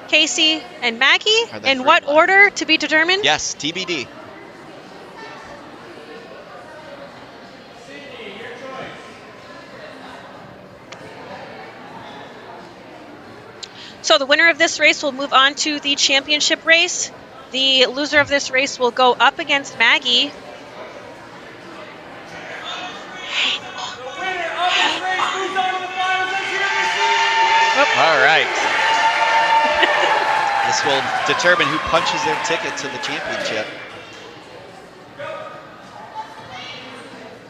Casey, and Maggie. Are the In three what left. order to be determined? Yes, TBD. So the winner of this race will move on to the championship race. The loser of this race will go up against Maggie. All right. This will determine who punches their ticket to the championship.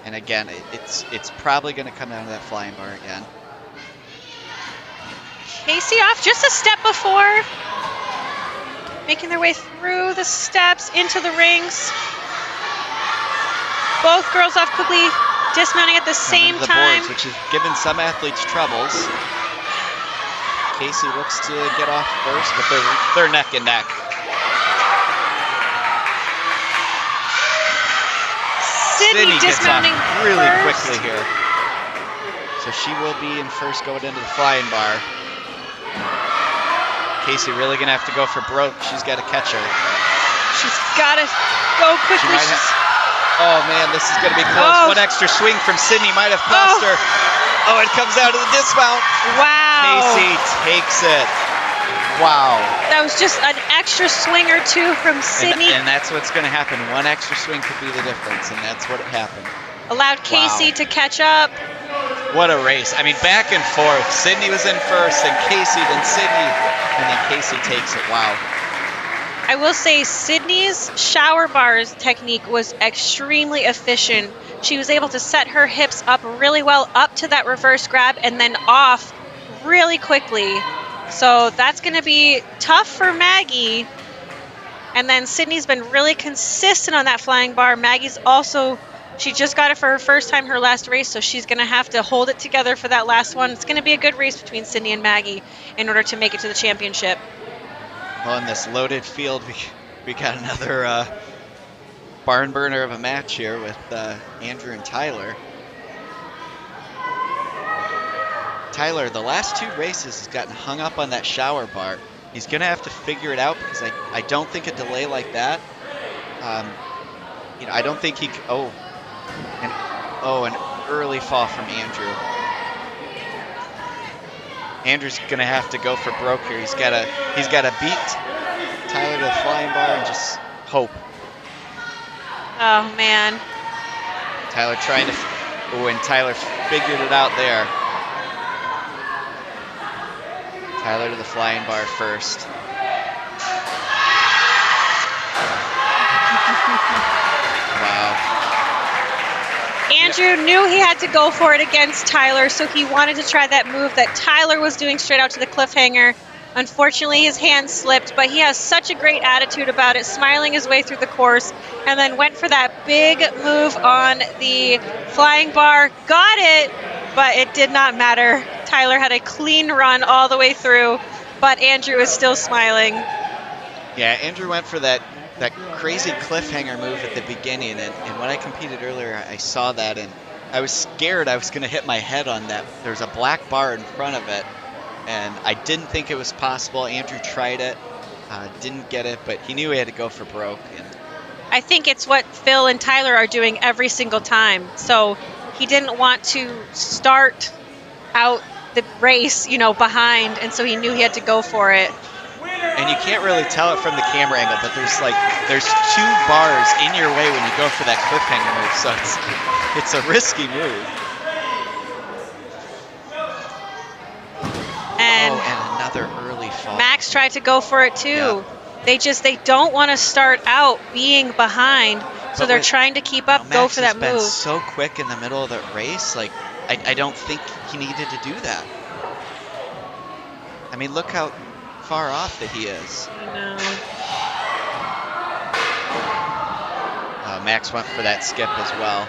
And again, it's probably going to come down to that flying bar again. Casey off just a step before, making their way through the steps into the rings. Both girls off quickly, dismounting at the same the time. boards, which has given some athletes troubles. Casey looks to get off first, but they're neck and neck. Sydney gets off dismounting really first. quickly here. So she will be in first going into the flying bar. Casey really going to have to go for broke. She's got to catch her. She's got to go She quickly. might oh, man, this is going to be close. Oh. One extra swing from Sydney might have cost her. Oh, it comes out of the dismount. Wow. Casey takes it. Wow. That was just an extra swing or two from Sydney. And that's what's going to happen. One extra swing could be the difference, and that's what happened. Allowed Casey to catch up. What a race. I mean, back and forth. Sydney was in first, then Casey, then Sydney, and then Casey takes it. Wow. I will say Sydney's shower bars technique was extremely efficient. She was able to set her hips up really well up to that reverse grab and then off really quickly. So that's going to be tough for Maggie. And then Sydney's been really consistent on that flying bar. Maggie's also, she just got it for her first time her last race, so she's going to have to hold it together for that last one. It's going to be a good race between Sydney and Maggie in order to make it to the championship. Well, in this loaded field, we got another barn burner of a match here with Andrew and Tyler. Tyler, the last two races, has gotten hung up on that shower bar. He's going to have to figure it out because I don't think a delay like that, I don't think he, an early fall from Andrew. Andrew's going to have to go for broke here. He's got to beat Tyler to the flying bar and just hope. Oh, man. Tyler trying to, and Tyler figured it out there. Tyler to the flying bar first. Wow. Andrew knew he had to go for it against Tyler, so he wanted to try that move that Tyler was doing straight out to the cliffhanger. Unfortunately, his hand slipped, but he has such a great attitude about it, smiling his way through the course, and then went for that big move on the flying bar. Got it, but it did not matter. Tyler had a clean run all the way through, but Andrew is still smiling. Yeah, Andrew went for that crazy cliffhanger move at the beginning, and when I competed earlier, I saw that, and I was scared I was going to hit my head on that. There's a black bar in front of it, and I didn't think it was possible. Andrew tried it, didn't get it, but he knew he had to go for broke. And I think it's what Phil and Tyler are doing every single time. So he didn't want to start out the race, behind, and so he knew he had to go for it. And you can't really tell it from the camera angle, but there's two bars in your way when you go for that cliffhanger move, so it's a risky move. And another early fall. Max tried to go for it too. Yeah. They don't want to start out being behind, so they're trying to keep up, go for that Max has been move. so quick in the middle of the race, I don't think he needed to do that. I mean, look how far off that he is. I know. Max went for that skip as well.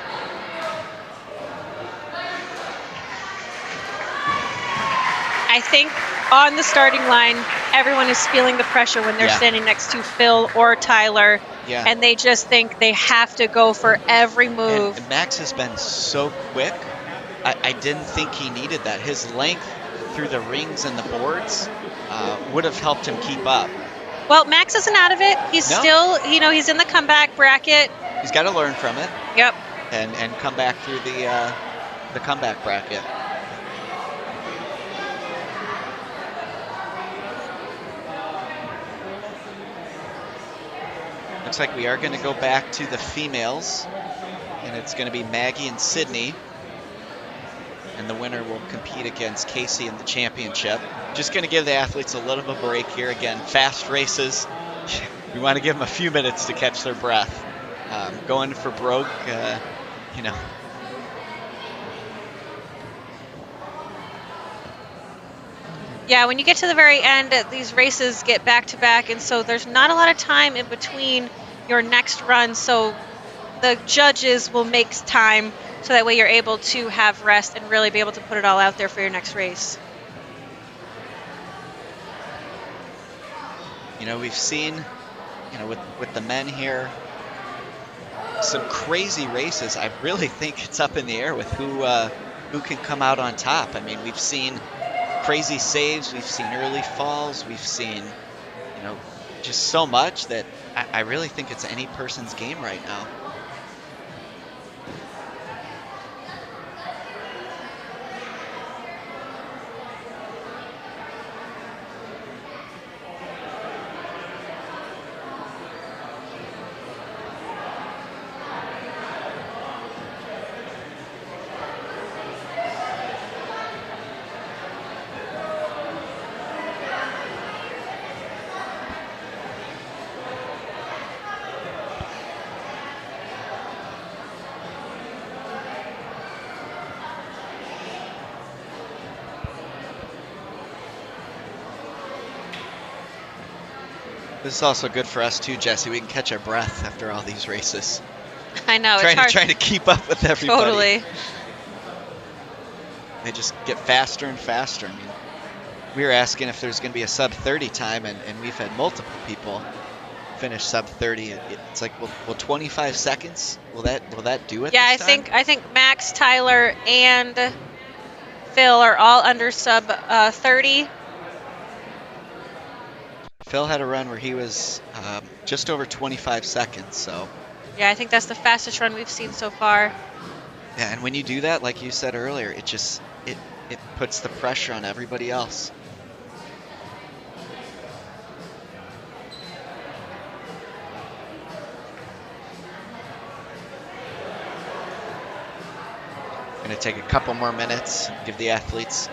I think on the starting line, everyone is feeling the pressure when they're Yeah. standing next to Phil or Tyler, Yeah. and they just think they have to go for every move. And Max has been so quick. I didn't think he needed that. His length through the rings and the boards would have helped him keep up. Well, Max isn't out of it. He's No. still, he's in the comeback bracket. He's got to learn from it Yep. and come back through the comeback bracket. Looks like we are going to go back to the females, and it's going to be Maggie and Sydney. And the winner will compete against Casey in the championship. Just going to give the athletes a little bit of a break here. Again, fast races. We want to give them a few minutes to catch their breath. Going for broke, you know. Yeah, when you get to the very end, these races get back to back, and so there's not a lot of time in between your next run. So the judges will make time so that way you're able to have rest and really be able to put it all out there for your next race. You know, we've seen, you know, with the men here, some crazy races. I really think it's up in the air with who can come out on top. I mean, we've seen crazy saves, we've seen early falls, we've seen, you know, just so much that I really think it's any person's game right now. This is also good for us too, Jesse. We can catch our breath after all these races. I know, it's hard. Trying to keep up with everybody. Totally. They just get faster and faster. I mean, we were asking if there's going to be a sub 30 time, and we've had multiple people finish sub 30. It's like, will 25 seconds? Will that do it? Yeah, this time? I think Max, Tyler, and Phil are all under sub 30. Phil had a run where he was just over 25 seconds. So. Yeah, I think that's the fastest run we've seen so far. Yeah, and when you do that, like you said earlier, it just it puts the pressure on everybody else. Going to take a couple more minutes, give the athletes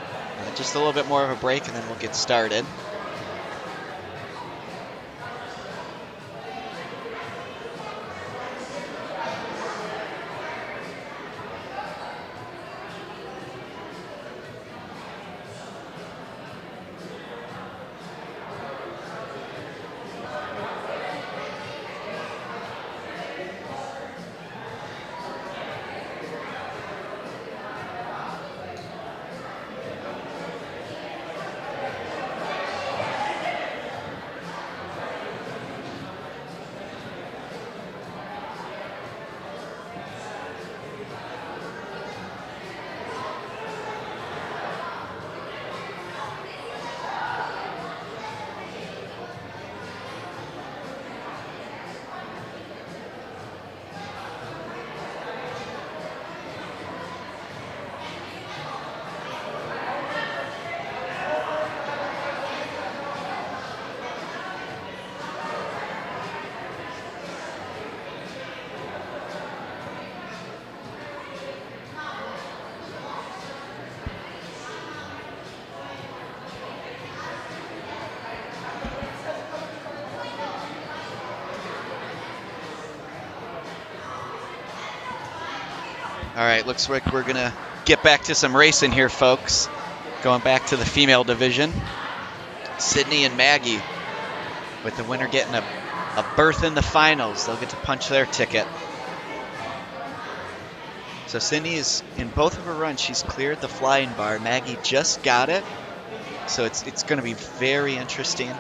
just a little bit more of a break, and then we'll get started. All right, looks like we're gonna get back to some racing here, folks. Going back to the female division. Sydney and Maggie, with the winner getting a berth in the finals. They'll get to punch their ticket. So Sydney is, in both of her runs, she's cleared the flying bar. Maggie just got it. So it's going to be very interesting.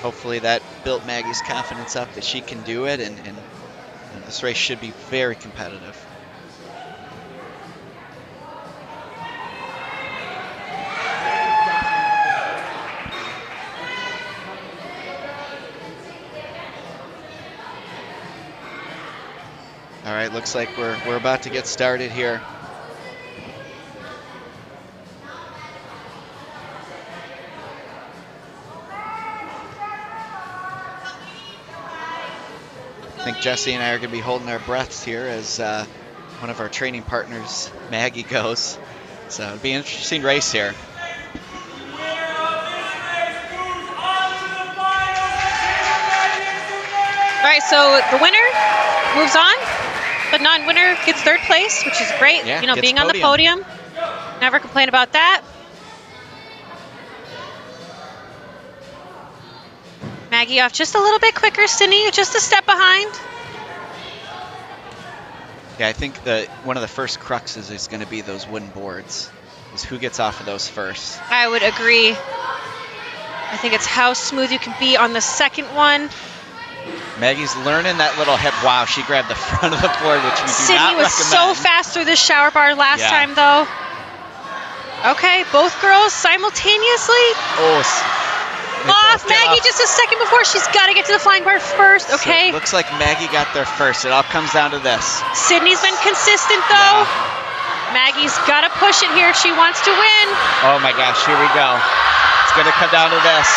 Hopefully that built Maggie's confidence up that she can do it, and this race should be very competitive. All right, looks like we're about to get started here. I think Jesse and I are going to be holding our breaths here as one of our training partners, Maggie, goes. So it'll be an interesting race here. All right, so the winner moves on. The non-winner gets third place, which is great. Yeah, you know, gets being on the podium. Never complain about that. Maggie off just a little bit quicker. Sydney just a step behind. Yeah, I think one of the first cruxes is going to be those wooden boards. Is who gets off of those first. I would agree. I think it's how smooth you can be on the second one. Maggie's learning that little hip. Wow, she grabbed the front of the board, which we do Sydney not was recommend. so fast through this shower bar last Yeah. time, though. Okay, both girls simultaneously. Off Maggie just a second before. She's got to get to the flying bar first. Okay. So it looks like Maggie got there first. It all comes down to this. Sydney's been consistent, though. Yeah. Maggie's got to push it here if she wants to win. Oh my gosh, here we go. It's going to come down to this.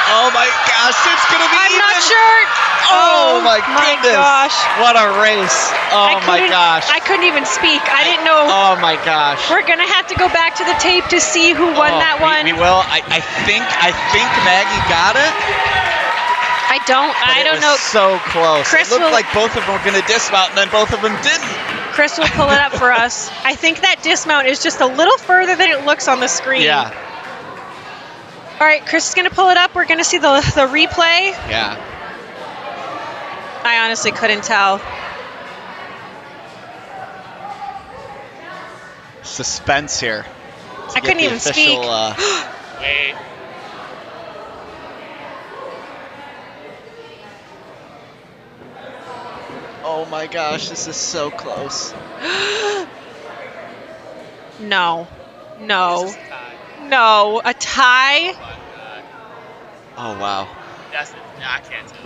Oh my gosh, it's going to be I'm even. not sure. Oh my goodness. Gosh. What a race. Oh my gosh. I couldn't even speak. I didn't know. Oh my gosh. We're going to have to go back to the tape to see who won that one. We will. I think Maggie got it. I don't know. So close. Chris it looked will- like both of them were going to dismount, and then both of them didn't. Chris will pull it up for us. I think that dismount is just a little further than it looks on the screen. Yeah. All right, Chris is going to pull it up. We're going to see the replay. Yeah. I honestly couldn't tell. Suspense here. I couldn't even speak. Wait. Oh my gosh, this is so close. No. A tie? Oh wow. I can't tell.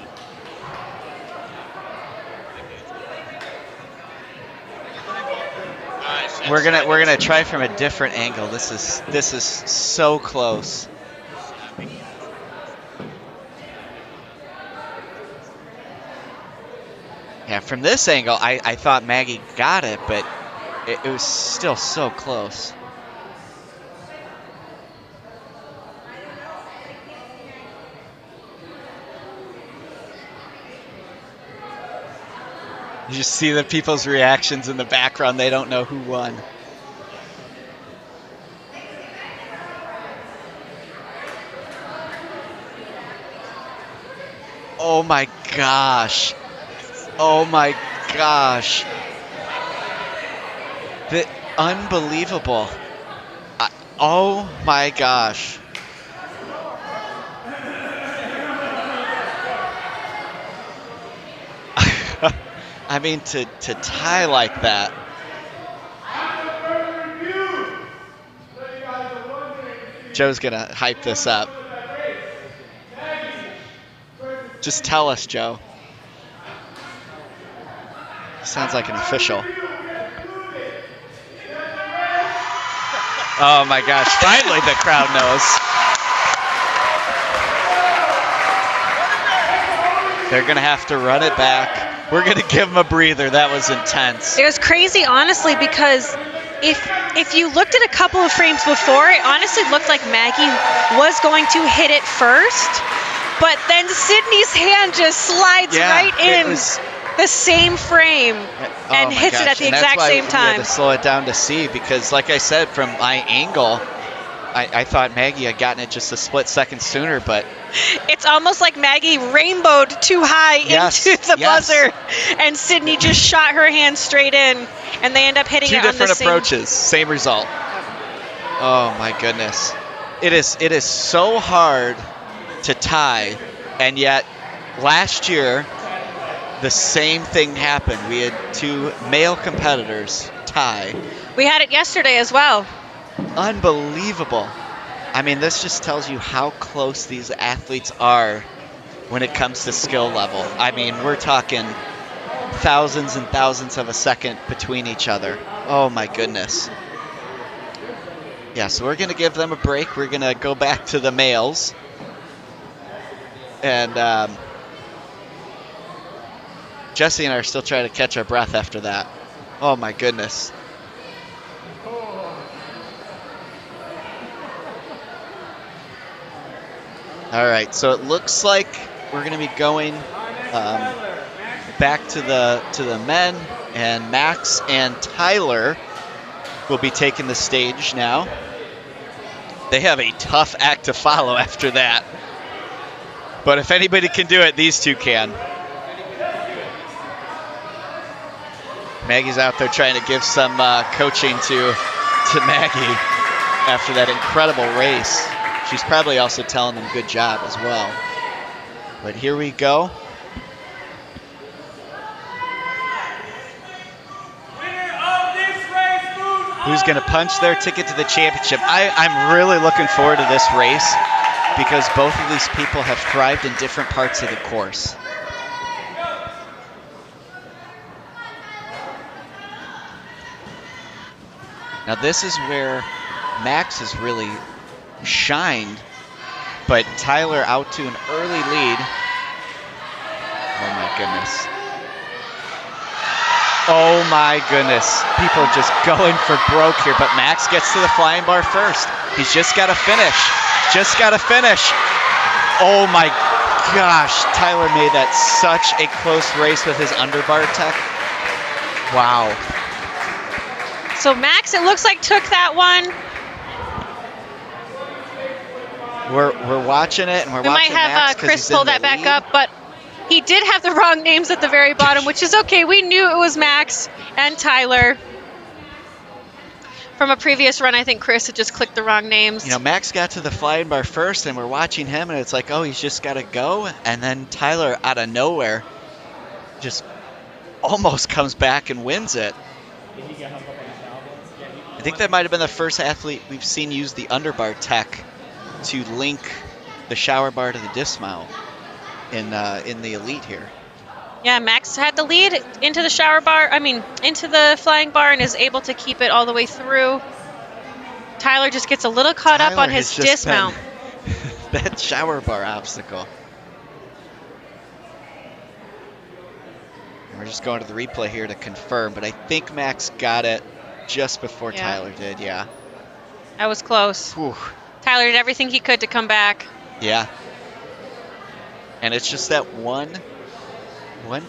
We're gonna try from a different angle. This is so close. Yeah, from this angle, I thought Maggie got it, but it was still so close. You just see the people's reactions in the background. They don't know who won. Oh my gosh. Oh my gosh. Unbelievable. Oh my gosh. I mean, to tie like that. Joe's gonna hype this up. Just tell us, Joe. Sounds like an official. Oh my gosh, finally the crowd knows. They're gonna have to run it back. We're gonna give them a breather. That was intense. It was crazy, honestly, because if you looked at a couple of frames before, it honestly looked like Maggie was going to hit it first, but then Sydney's hand just slides right in the same frame and hits it at the exact same time. We had to slow it down to see, because like I said, from my angle, I thought Maggie had gotten it just a split second sooner, but it's almost like Maggie rainbowed too high into the buzzer, and Sydney just shot her hand straight in, and they end up hitting it on the same. Two different approaches, same result. Oh my goodness. It is so hard to tie, and yet last year the same thing happened. We had 2 male competitors tie. We had it yesterday as well. Unbelievable. I mean, this just tells you how close these athletes are when it comes to skill level. I mean, we're talking thousands and thousands of a second between each other. Oh my goodness. Yeah, so we're going to give them a break. We're going to go back to the males. And Jesse and I are still trying to catch our breath after that. Oh my goodness. All right, so it looks like we're going to be going back to the men, and Max and Tyler will be taking the stage now. They have a tough act to follow after that. But if anybody can do it, these 2 can. Maggie's out there trying to give some coaching to Maggie after that incredible race. She's probably also telling them good job as well. But here we go. Who's going to punch their ticket to the championship? I'm really looking forward to this race because both of these people have thrived in different parts of the course. Now this is where Max has really shined, but Tyler out to an early lead. Oh my goodness. Oh my goodness. People are just going for broke here, but Max gets to the flying bar first. He's just got to finish. Just got to finish. Oh my gosh. Tyler made that such a close race with his underbar tech. Wow. So Max, it looks like, took that one. We're watching it, and we're We watching might have Max 'cause Chris he's in pull the that back lead. up, but he did have the wrong names at the very bottom, which is okay. We knew it was Max and Tyler. From a previous run, I think Chris had just clicked the wrong names. You know, Max got to the flying bar first, and we're watching him, and it's like, oh, he's just got to go. And then Tyler, out of nowhere, just almost comes back and wins it. I think that might have been the first athlete we've seen use the underbar tech to link the shower bar to the dismount in the elite here. Yeah, Max had the lead into the shower bar, into the flying bar, and is able to keep it all the way through. Tyler just gets a little caught up on his dismount. That shower bar obstacle. And we're just going to the replay here to confirm, but I think Max got it just before Tyler did, yeah. That was close. Whew. Tyler did everything he could to come back. Yeah. And it's just that one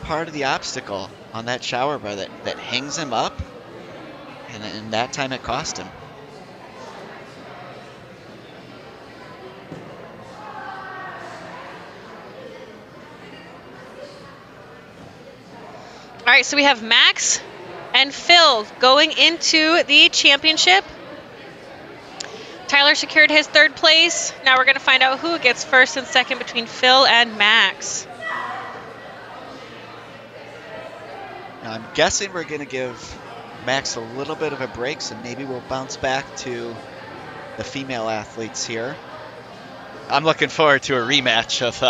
part of the obstacle on that shower bar that hangs him up, and that time it cost him. All right, so we have Max and Phil going into the championship. Tyler secured his 3rd place. Now we're going to find out who gets 1st and 2nd between Phil and Max. Now I'm guessing we're going to give Max a little bit of a break, so maybe we'll bounce back to the female athletes here. I'm looking forward to a rematch of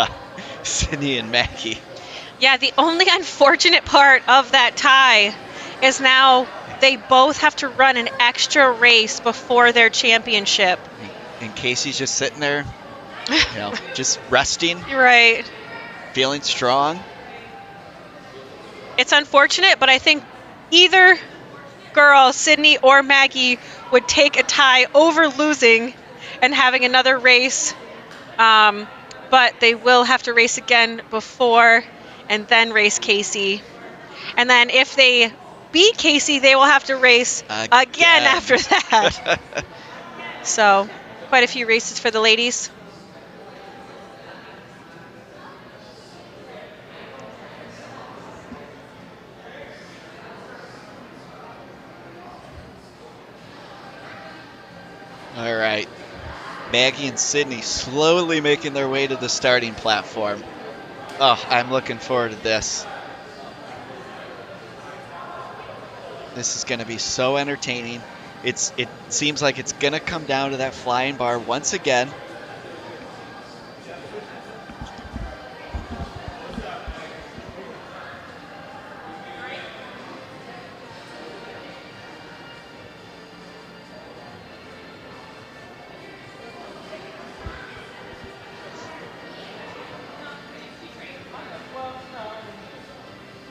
Sydney and Maggie. Yeah, the only unfortunate part of that tie is now they both have to run an extra race before their championship. And Casey's just sitting there, just resting, Right. feeling strong. It's unfortunate, but I think either girl, Sydney or Maggie, would take a tie over losing and having another race. But they will have to race again before and then race Casey. And then if they beat Casey, they will have to race again after that. So quite a few races for the ladies. All right. Maggie and Sydney slowly making their way to the starting platform. Oh, I'm looking forward to this. This is going to be so entertaining. It seems like it's going to come down to that flying bar once again.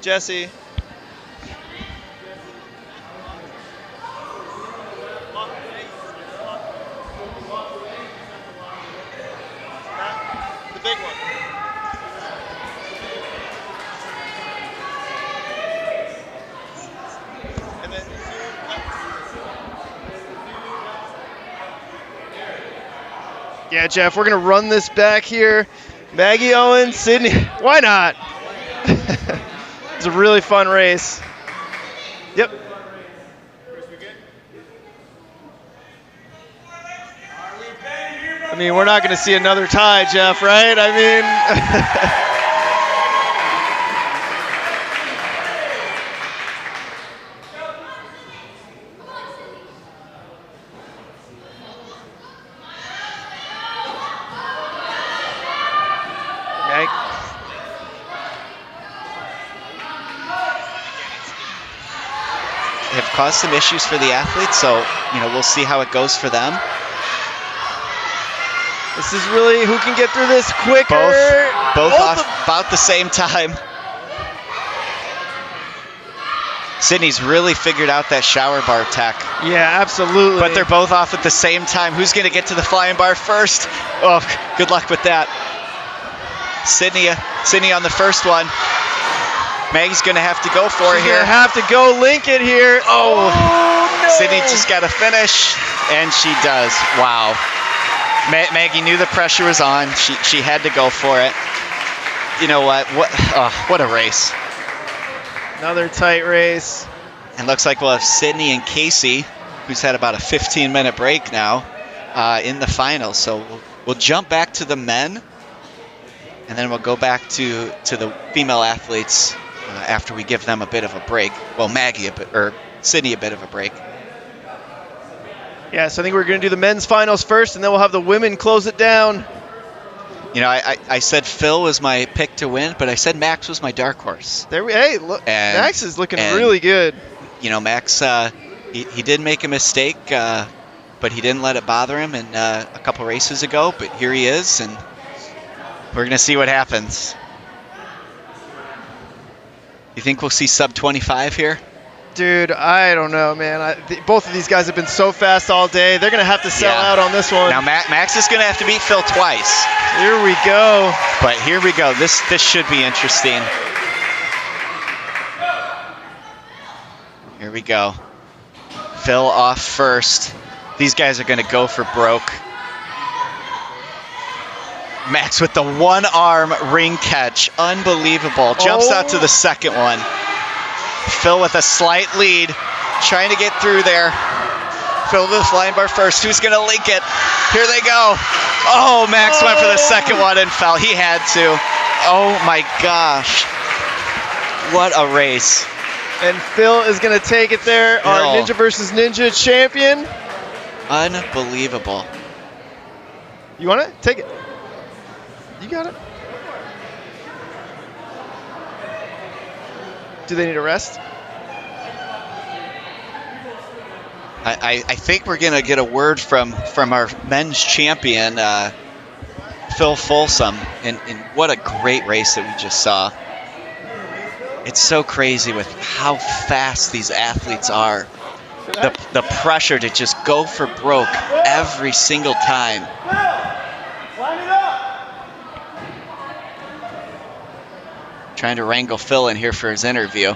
Jesse. The big one. And then yeah, Jeff, we're gonna run this back here. Maggie Owen, Sydney. Why not? It's a really fun race. Yep. I mean, we're not going to see another tie, Jeff, right? I mean, Meg. Have caused some issues for the athletes, so we'll see how it goes for them. This is really who can get through this quicker. Both off about the same time. Sydney's really figured out that shower bar tech. Yeah, absolutely. But they're both off at the same time. Who's going to get to the flying bar first? Oh, good luck with that. Sydney on the first one. Maggie's going to have to go for it here. She's going to have to go link it here. Oh, no. Sydney just got to finish, and she does. Wow. Maggie knew the pressure was on. She had to go for it. You know what? What a race. Another tight race. And looks like we'll have Sydney and Casey, who's had about a 15-minute break now, in the finals. So we'll jump back to the men, and then we'll go back to the female athletes after we give them a bit of a break. Well, Sydney a bit of a break. Yeah, so I think we're going to do the men's finals first, and then we'll have the women close it down. I said Phil was my pick to win, but I said Max was my dark horse. Hey, look, Max is looking really good. Max, he did make a mistake, but he didn't let it bother him a couple races ago. But here he is, and we're going to see what happens. You think we'll see sub 25 here? Dude, I don't know, man. Both of these guys have been so fast all day. They're going to have to sell out on this one. Now, Max is going to have to beat Phil twice. Here we go. But here we go. This should be interesting. Here we go. Phil off first. These guys are going to go for broke. Max with the one-arm ring catch. Unbelievable. Jumps out to the second one. Phil with a slight lead, trying to get through there. Phil with the flying bar first. Who's going to link it? Here they go. Oh, Max went for the second one and fell. He had to. Oh, my gosh. What a race. And Phil is going to take it there, our Ninja versus Ninja champion. Unbelievable. You want it? Take it. You got it. Do they need a rest? I think we're going to get a word from our men's champion, Phil Folsom, and what a great race that we just saw. It's so crazy with how fast these athletes are. The pressure to just go for broke every single time. Trying to wrangle Phil in here for his interview.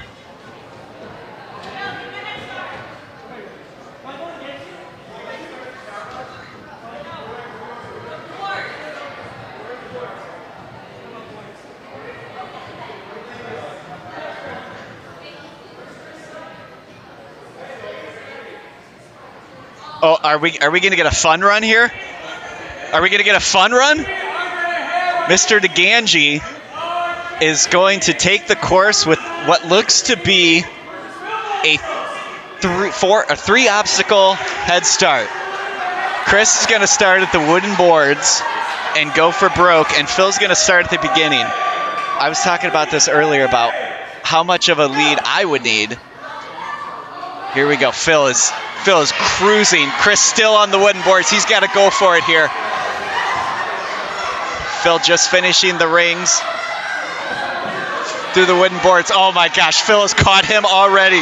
Oh, are we going to get a fun run here? Are we going to get a fun run? Mr. DeGangi is going to take the course with what looks to be a three obstacle head start. Chris is going to start at the wooden boards and go for broke, and Phil's going to start at the beginning. I was talking about this earlier about how much of a lead I would need. Here we go. Phil is cruising. Chris still on the wooden boards. He's got to go for it here. Phil just finishing the rings through the wooden boards. Oh my gosh, Phil has caught him already.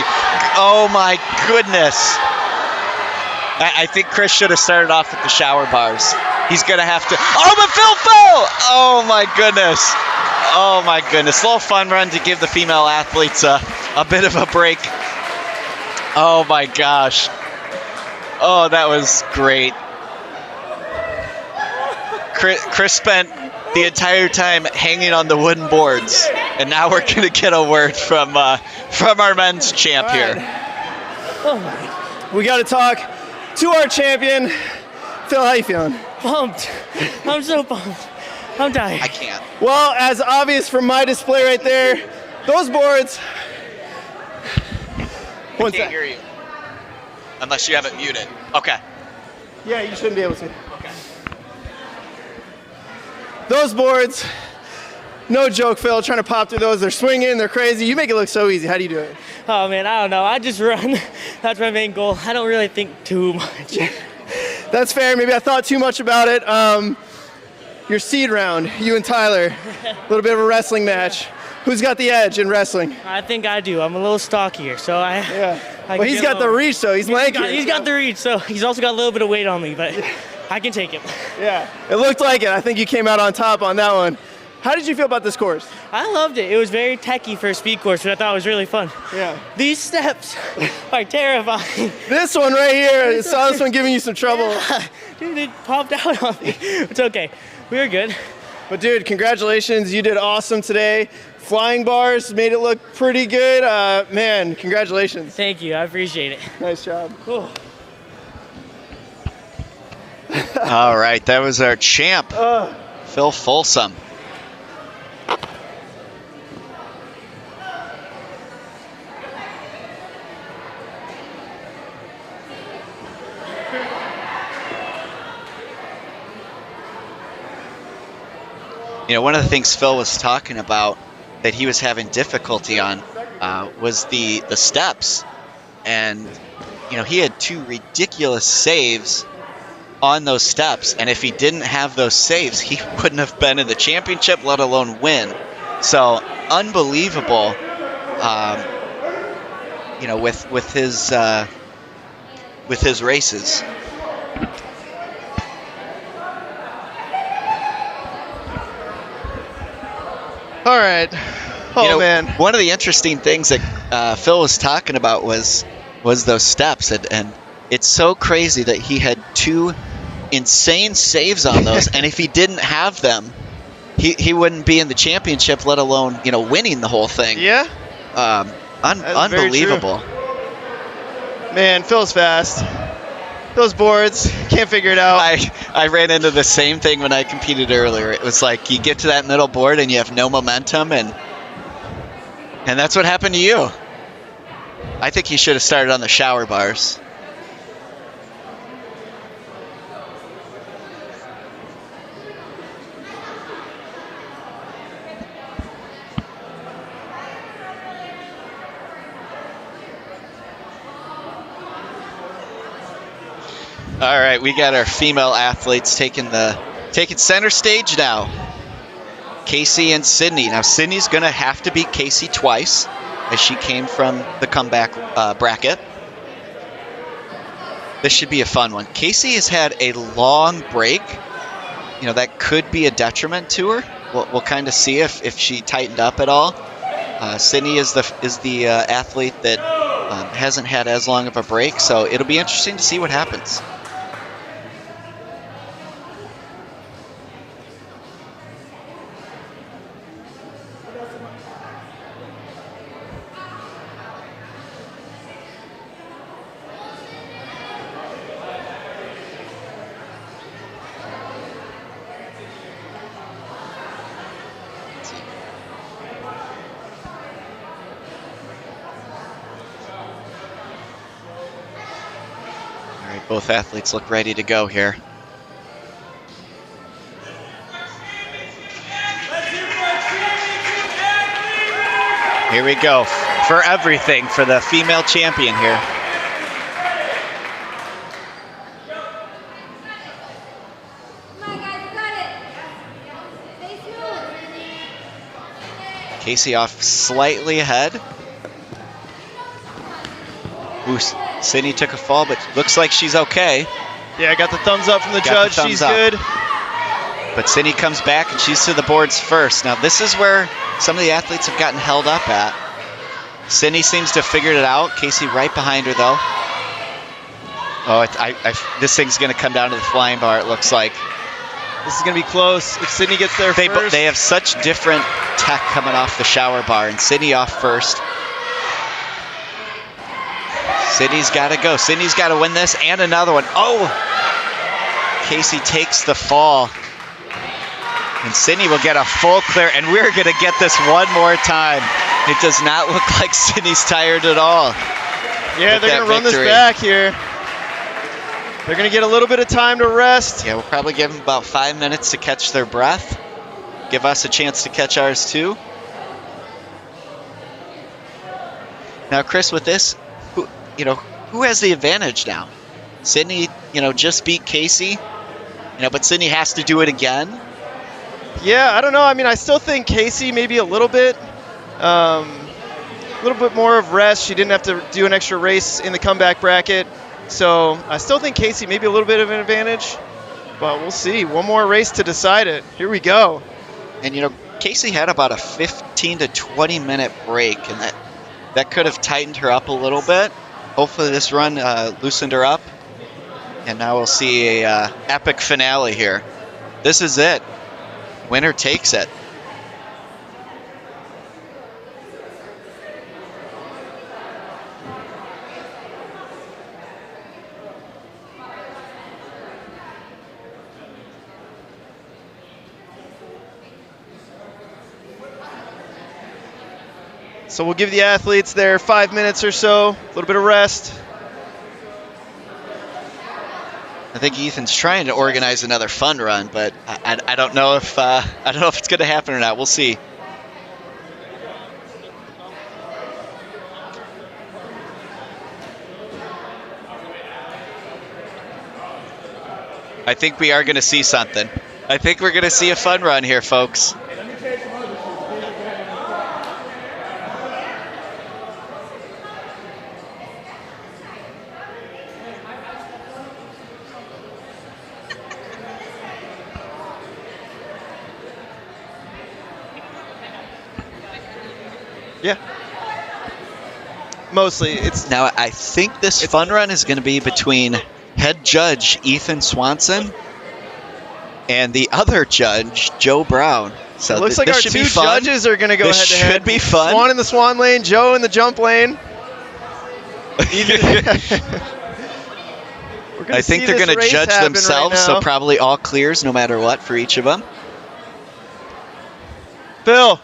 Oh my goodness. I think Chris should have started off with the shower bars. He's going to have to. Oh, but Phil fell! Oh my goodness. Oh my goodness. Little fun run to give the female athletes a bit of a break. Oh my gosh. Oh, that was great. Chris spent the entire time hanging on the wooden boards, and now we're going to get a word from our men's champ here. Oh, we got to talk to our champion. Phil, how you feeling? Pumped. I'm so pumped. I'm dying. I can't. Well, as obvious from my display right there, those boards. I can't hear you. Unless you have it muted. Okay. Yeah, you shouldn't be able to. Okay. Those boards, no joke, Phil, trying to pop through those. They're swinging, they're crazy. You make it look so easy. How do you do it? Oh, man, I don't know. I just run. That's my main goal. I don't really think too much. That's fair. Maybe I thought too much about it. Your seed round, you and Tyler, a little bit of a wrestling match. Who's got the edge in wrestling? I think I do. I'm a little stockier, so Well, he's got the reach, so he's lanky. He's got the reach, so he's also got a little bit of weight on me, but I can take him. Yeah, it looked like it. I think you came out on top on that one. How did you feel about this course? I loved it. It was very techy for a speed course, which I thought was really fun. Yeah. These steps are terrifying. This one right here, I saw this one giving you some trouble. Yeah. Dude, it popped out on me. It's okay. We were good. But dude, congratulations. You did awesome today. Flying bars made it look pretty good. Man, congratulations. Thank you. I appreciate it. Nice job. Cool. All right, that was our champ, Phil Folsom. You know, one of the things Phil was talking about that he was having difficulty on was the steps. And, you know, he had two ridiculous saves on those steps. And if he didn't have those saves, he wouldn't have been in the championship, let alone win. So, unbelievable, you know, with his races. All right. Oh, you know, man. One of the interesting things that Phil was talking about was those steps, and it's so crazy that he had two insane saves on those, and if he didn't have them, he wouldn't be in the championship, let alone, you know, winning the whole thing. Yeah. Unbelievable. Man, Phil's fast. Those boards, can't figure it out. I ran into the same thing when I competed earlier. It was like you get to that middle board and you have no momentum, and that's what happened to you. I think you should have started on the shower bars. All right, we got our female athletes taking center stage now. Casey and Sydney. Now Sydney's gonna have to beat Casey twice, as she came from the comeback bracket. This should be a fun one. Casey has had a long break. You know, that could be a detriment to her. We'll kind of see if she tightened up at all. Sydney is the athlete that hasn't had as long of a break, so it'll be interesting to see what happens. Both athletes look ready to go here. Here we go for everything for the female champion here. Casey off slightly ahead. Ooh, Sydney took a fall, but looks like she's okay. Yeah, I got the thumbs up from the Got the judge. thumbs She's up. good. But Sydney comes back and she's to the boards first. Now this is where some of the athletes have gotten held up at. Sydney seems to have figured it out. Casey right behind her though. Oh, this thing's gonna come down to the flying bar, it looks like. This is going to be close. If Sydney gets there first. They have such different tech coming off the shower bar, and Sydney off first. Sydney's got to go. Sydney's got to win this and another one. Oh! Casey takes the fall. And Sydney will get a full clear, and we're going to get this one more time. It does not look like Sydney's tired at all. Yeah, they're going to run this back here. They're going to get a little bit of time to rest. Yeah, we'll probably give them about 5 minutes to catch their breath. Give us a chance to catch ours too. Now, Chris, with this, who has the advantage now? Sydney, just beat Casey, but Sydney has to do it again. Yeah, I don't know. I mean, I still think Casey maybe a little bit more of rest. She didn't have to do an extra race in the comeback bracket. So I still think Casey maybe a little bit of an advantage, but we'll see. One more race to decide it. Here we go. And Casey had about a 15 to 20 minute break, and that could have tightened her up a little bit. Hopefully this run loosened her up, and now we'll see a epic finale here. This is it. Winner takes it. So we'll give the athletes their 5 minutes or so, a little bit of rest. I think Ethan's trying to organize another fun run, but I don't know if it's going to happen or not. We'll see. I think we are going to see something. I think we're going to see a fun run here, folks. Yeah. Mostly, it's... Now, I think this fun run is going to be between head judge Ethan Swanson and the other judge, Joe Brown. So it looks like our two judges are going to go head-to-head. This should be fun. Swan in the swan lane, Joe in the jump lane. I think they're going to judge themselves, so probably all clears no matter what for each of them. Phil,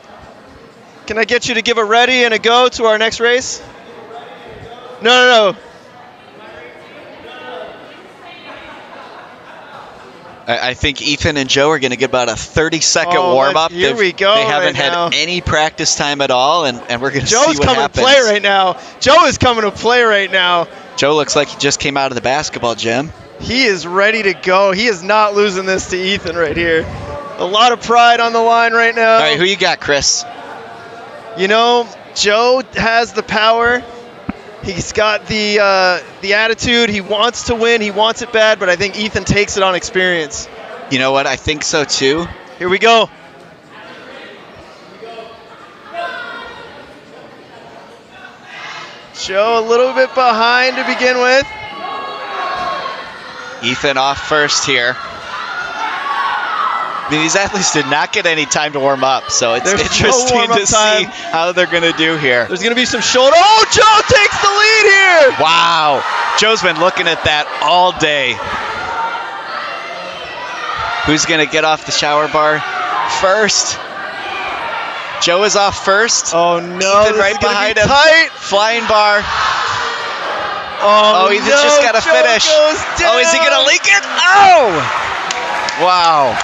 can I get you to give a ready and a go to our next race? No. I think Ethan and Joe are going to get about a 30-second warm-up. Here we go. They haven't had any practice time at all, and we're going to see what happens. Joe's coming to play right now. Joe is coming to play right now. Joe looks like he just came out of the basketball gym. He is ready to go. He is not losing this to Ethan right here. A lot of pride on the line right now. All right, who you got, Chris? Joe has the power. He's got the attitude. He wants to win. He wants it bad, but I think Ethan takes it on experience. You know what? I think so, too. Here we go. Joe a little bit behind to begin with. Ethan off first here. I mean, these athletes did not get any time to warm up, so it's interesting to see how they're going to do here. There's going to be some shoulder. Oh, Joe takes the lead here. Wow. Joe's been looking at that all day. Who's going to get off the shower bar first? Joe is off first. Oh, no. Ethan right behind him. Tight. Flying bar. Oh, he's just got to Joe finish. goes Oh, is he going to down. leak it? Oh! Wow.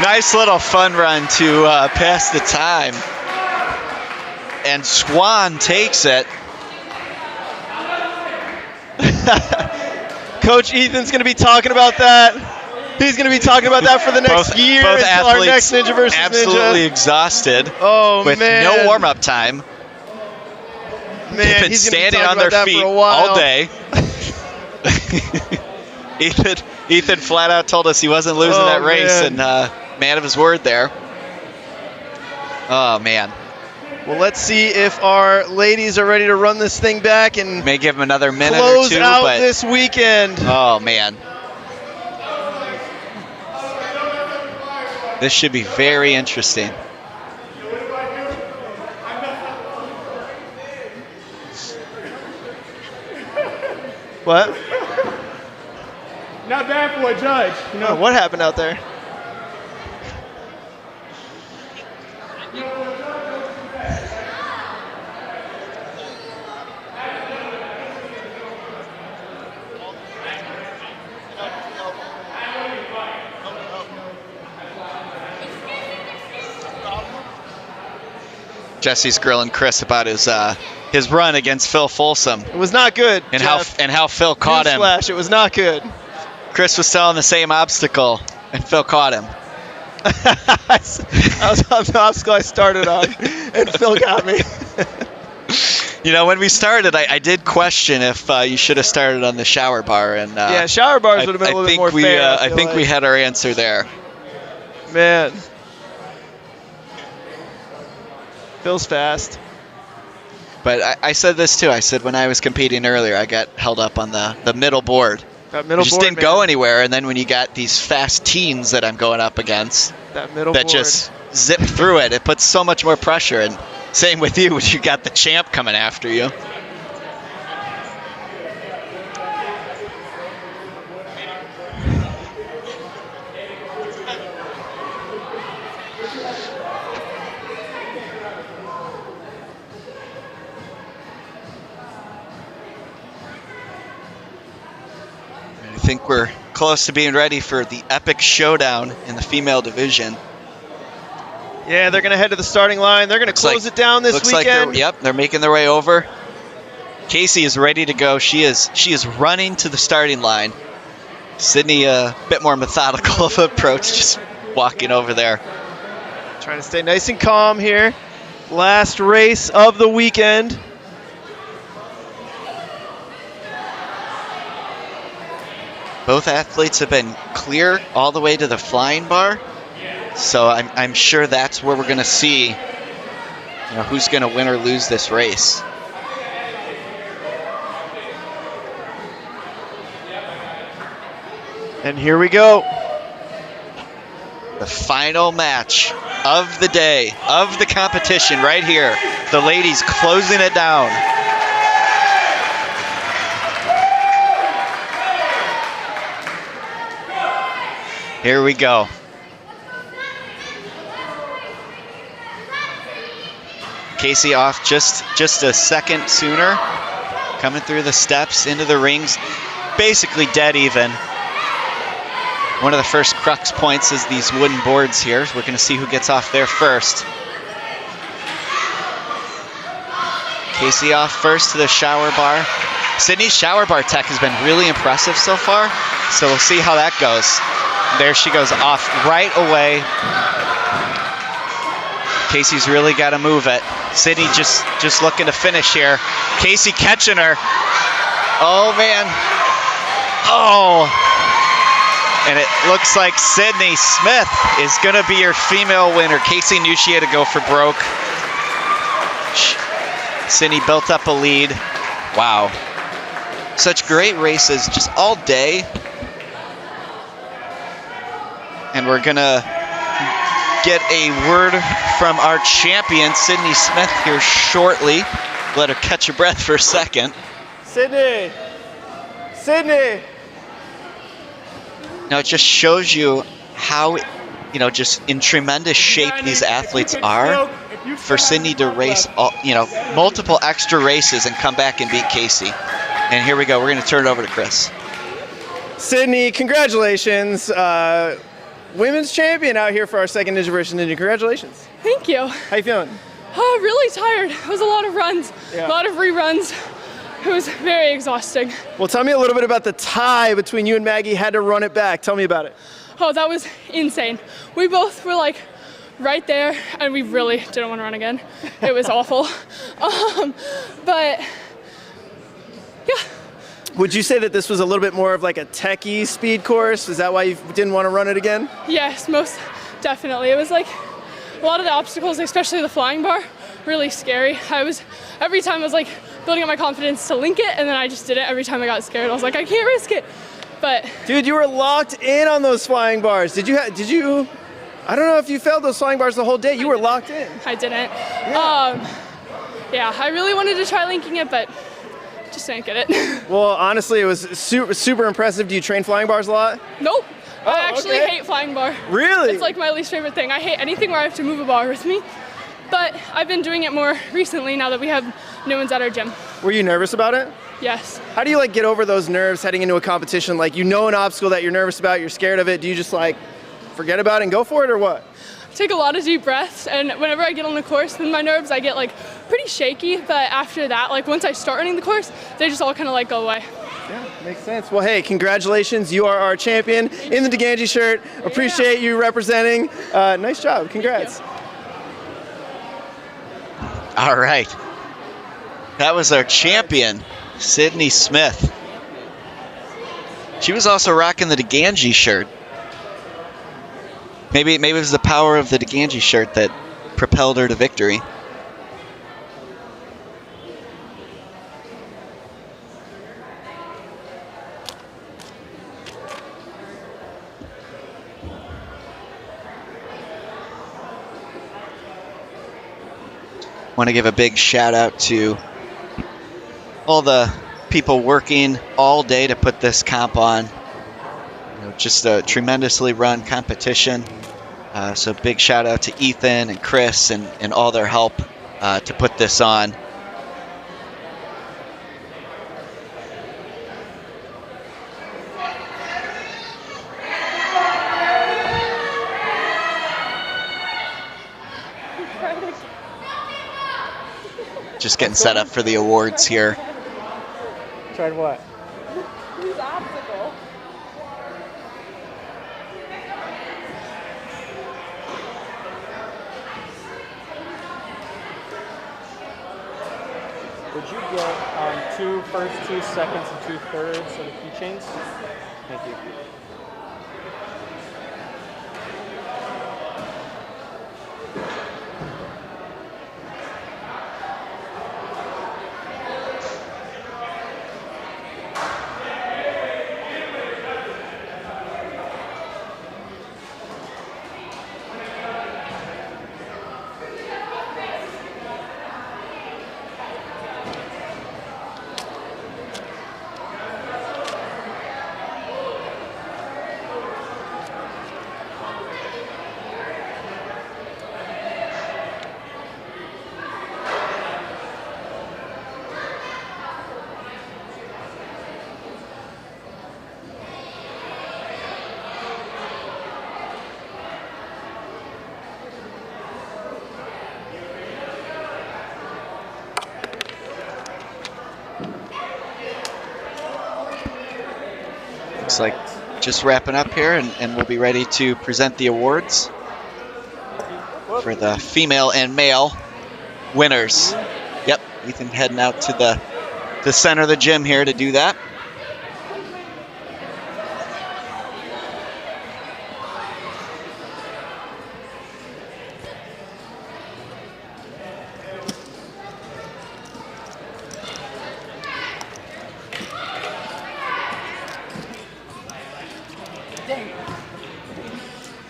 Nice little fun run to pass the time. And Swan takes it. Coach Ethan's going to be talking about that. He's going to be talking about that for the next year both until our athletes next Ninja versus absolutely Ninja. exhausted Oh, with man. no warm-up time. Man, They've been he's gonna be standing talking on their about that feet for a while. all day. Ethan flat out told us he wasn't losing Oh, that race, man. and man of his word there. Oh, man. Well, let's see if our ladies are ready to run this thing back and May give him another minute close or two, out but this weekend. oh, man. This should be very interesting. What? Not bad for a judge. You Oh, what happened out there? Jesse's grilling Chris about his run against Phil Folsom It was not good. and Jeff. how Phil caught him. Newsflash, it was not good. Chris was still on the same obstacle, and Phil caught him. I was on the obstacle I started on, and Phil got me. You know, when we started, I did question if you should have started on the shower bar, and Yeah, shower bars would have been a little bit more fair. I think we had our answer there. Man. Phil's fast. But I said this too. I said when I was competing earlier, I got held up on the middle board. That middle It just board, didn't man. go anywhere. And then when you got these fast teens that I'm going up against That middle that board. just zip through it, it puts so much more pressure. And same with you when you got the champ coming after you. I think we're close to being ready for the epic showdown in the female division. Yeah, they're going to head to the starting line. They're going to close it down this looks weekend. Like they're making their way over. Casey is ready to go. She is running to the starting line. Sydney, a bit more methodical of an approach, just walking over there. Trying to stay nice and calm here. Last race of the weekend. Both athletes have been clear all the way to the flying bar. So I'm sure that's where we're going to see who's going to win or lose this race. And here we go. The final match of the day, of the competition right here. The ladies closing it down. Here we go. Casey off just a second sooner. Coming through the steps into the rings. Basically dead even. One of the first crux points is these wooden boards here. We're going to see who gets off there first. Casey off first to the shower bar. Sydney's shower bar tech has been really impressive so far, so we'll see how that goes. There she goes off right away. Casey's really got to move it. Sydney just looking to finish here. Casey catching her. Oh, man. Oh. And it looks like Sydney Smith is going to be your female winner. Casey knew she had to go for broke. Sydney built up a lead. Wow. Such great races just all day. And we're going to get a word from our champion, Sydney Smith, here shortly. Let her catch her breath for a second. Sydney! Sydney! Now, it just shows you how, just in tremendous shape these athletes are. for Sydney to race, multiple extra races and come back and beat Casey. And here we go. We're going to turn it over to Chris. Sydney, congratulations. Women's champion out here for our second Ninja versus Ninja. Congratulations. Thank you. How you feeling? Oh, really tired. It was a lot of runs, Yeah. a lot of reruns. It was very exhausting. Well, tell me a little bit about the tie between you and Maggie. Had to run it back. Tell me about it. Oh, that was insane. We both were like right there, and we really didn't want to run again. It was awful. But yeah. Would you say that this was a little bit more of like a techie speed course? Is that why you didn't want to run it again? Yes, most definitely. It was like a lot of the obstacles, especially the flying bar, really scary. Every time I was like building up my confidence to link it, and then I just did it every time I got scared. I was like, I can't risk it. But dude, you were locked in on those flying bars. Did you? I don't know if you failed those flying bars the whole day. You were locked in. I didn't. Yeah. I really wanted to try linking it, but just didn't get it. Well, honestly, it was super impressive. Do you train flying bars a lot? Nope. Oh, I actually okay. hate flying bar. Really? It's like my least favorite thing. I hate anything where I have to move a bar with me. But I've been doing it more recently now that we have new ones at our gym. Were you nervous about it? Yes. How do you like get over those nerves heading into a competition? Like, you know, an obstacle that you're nervous about, you're scared of it. Do you just like forget about it and go for it, or what? Take a lot of deep breaths, and whenever I get on the course with my nerves, I get like pretty shaky. But after that, like once I start running the course, they just all kind of like go away. Yeah, makes sense. Well, hey, congratulations. You are our champion in the Deganji shirt. Appreciate you representing. Nice job. Congrats. All right. That was our champion, Sydney Smith. She was also rocking the Deganji shirt. Maybe it was the power of the Deganji shirt that propelled her to victory. Want to give a big shout out to all the people working all day to put this comp on. Just a tremendously run competition. So big shout out to Ethan and Chris and all their help to put this on. Just getting set up for the awards here. Tried what? Who's obstacle? Would you get 2 first, 2 seconds, and 2 thirds of the keychains? Thank you. Looks like just wrapping up here, and we'll be ready to present the awards for the female and male winners. Yep, Ethan heading out to the center of the gym here to do that.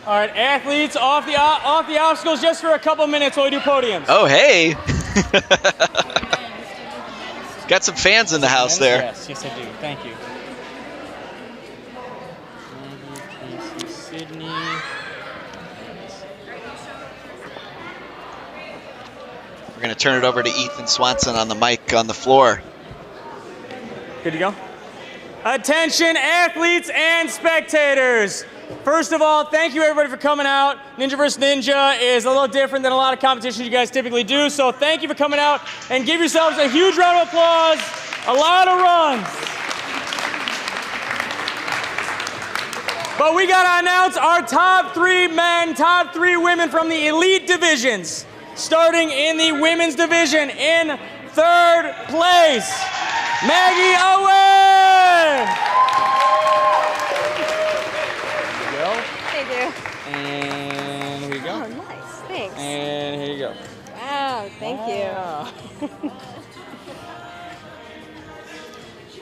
All right, athletes off the obstacles just for a couple minutes while we do podiums. Oh, hey. Got some fans in the house there. Yes, I do. Thank you. Sydney. going to turn it over to Ethan Swanson on the mic on the floor. Good to go. Attention, athletes and spectators. First of all, thank you everybody for coming out. Ninja vs. Ninja is a little different than a lot of competitions you guys typically do, so thank you for coming out and give yourselves a huge round of applause. A lot of runs. But we gotta announce our top 3 men, top 3 women from the elite divisions. Starting in the women's division in 3rd place, Maggie Owen. They do. And here you go. Oh, nice. Thanks. And here you go. Wow, thank you.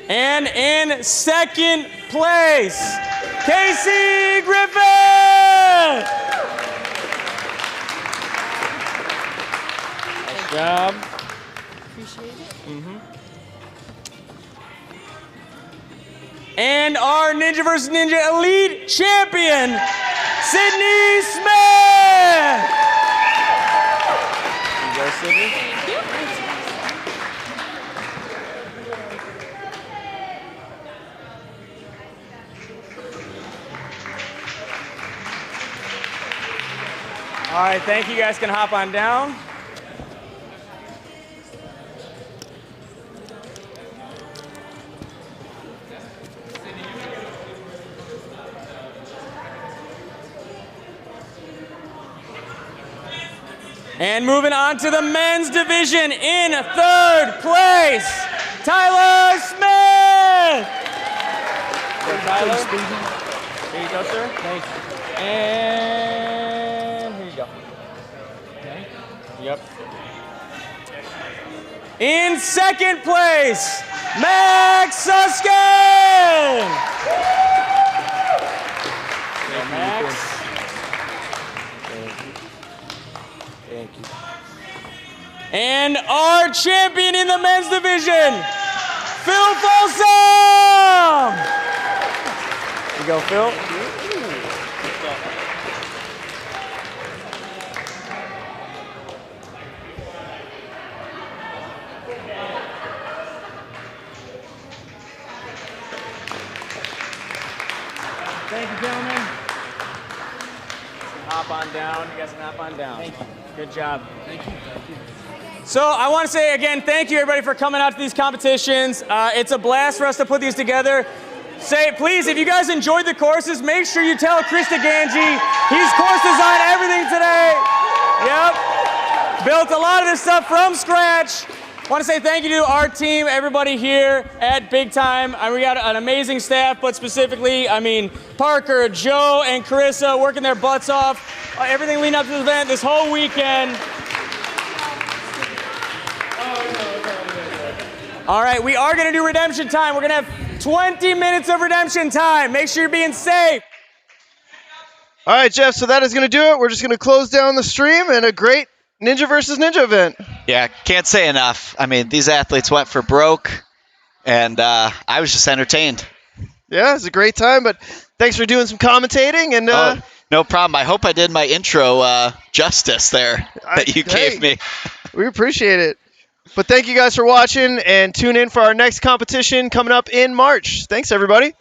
And in 2nd place, Casey Griffin. Nice job. Appreciate it. And our Ninja vs. Ninja Elite Champion, Sydney Smith. You go, Sydney. All right, thank you. You guys can hop on down. And moving on to the men's division in 3rd place, Tyler Smith. Go, Tyler. Here you go, sir. Thanks. And here you go. Okay. Yep. In 2nd place, Max Suskin. Go, Max. Thank you. And our champion in the men's division, Phil Folsom. Here you go, Phil. Thank you, gentlemen. Hop on down. You guys can hop on down. Thank you. Good job. Thank you. Thank you. So I want to say again, thank you everybody for coming out to these competitions. It's a blast for us to put these together. Please, if you guys enjoyed the courses, make sure you tell Krista Ganji. He's course designed everything today. Yep. Built a lot of this stuff from scratch. I want to say thank you to our team, everybody here at Big Time. We got an amazing staff, but specifically, Parker, Joe, and Carissa working their butts off. Everything leading up to the event this whole weekend. All right, we are going to do redemption time. We're going to have 20 minutes of redemption time. Make sure you're being safe. All right, Jeff, so that is going to do it. We're just going to close down the stream and a great Ninja versus Ninja event. Yeah, can't say enough. These athletes went for broke, and I was just entertained. Yeah, it was a great time, but thanks for doing some commentating. And no problem. I hope I did my intro justice there that you gave me. We appreciate it. But thank you guys for watching, and tune in for our next competition coming up in March. Thanks, everybody.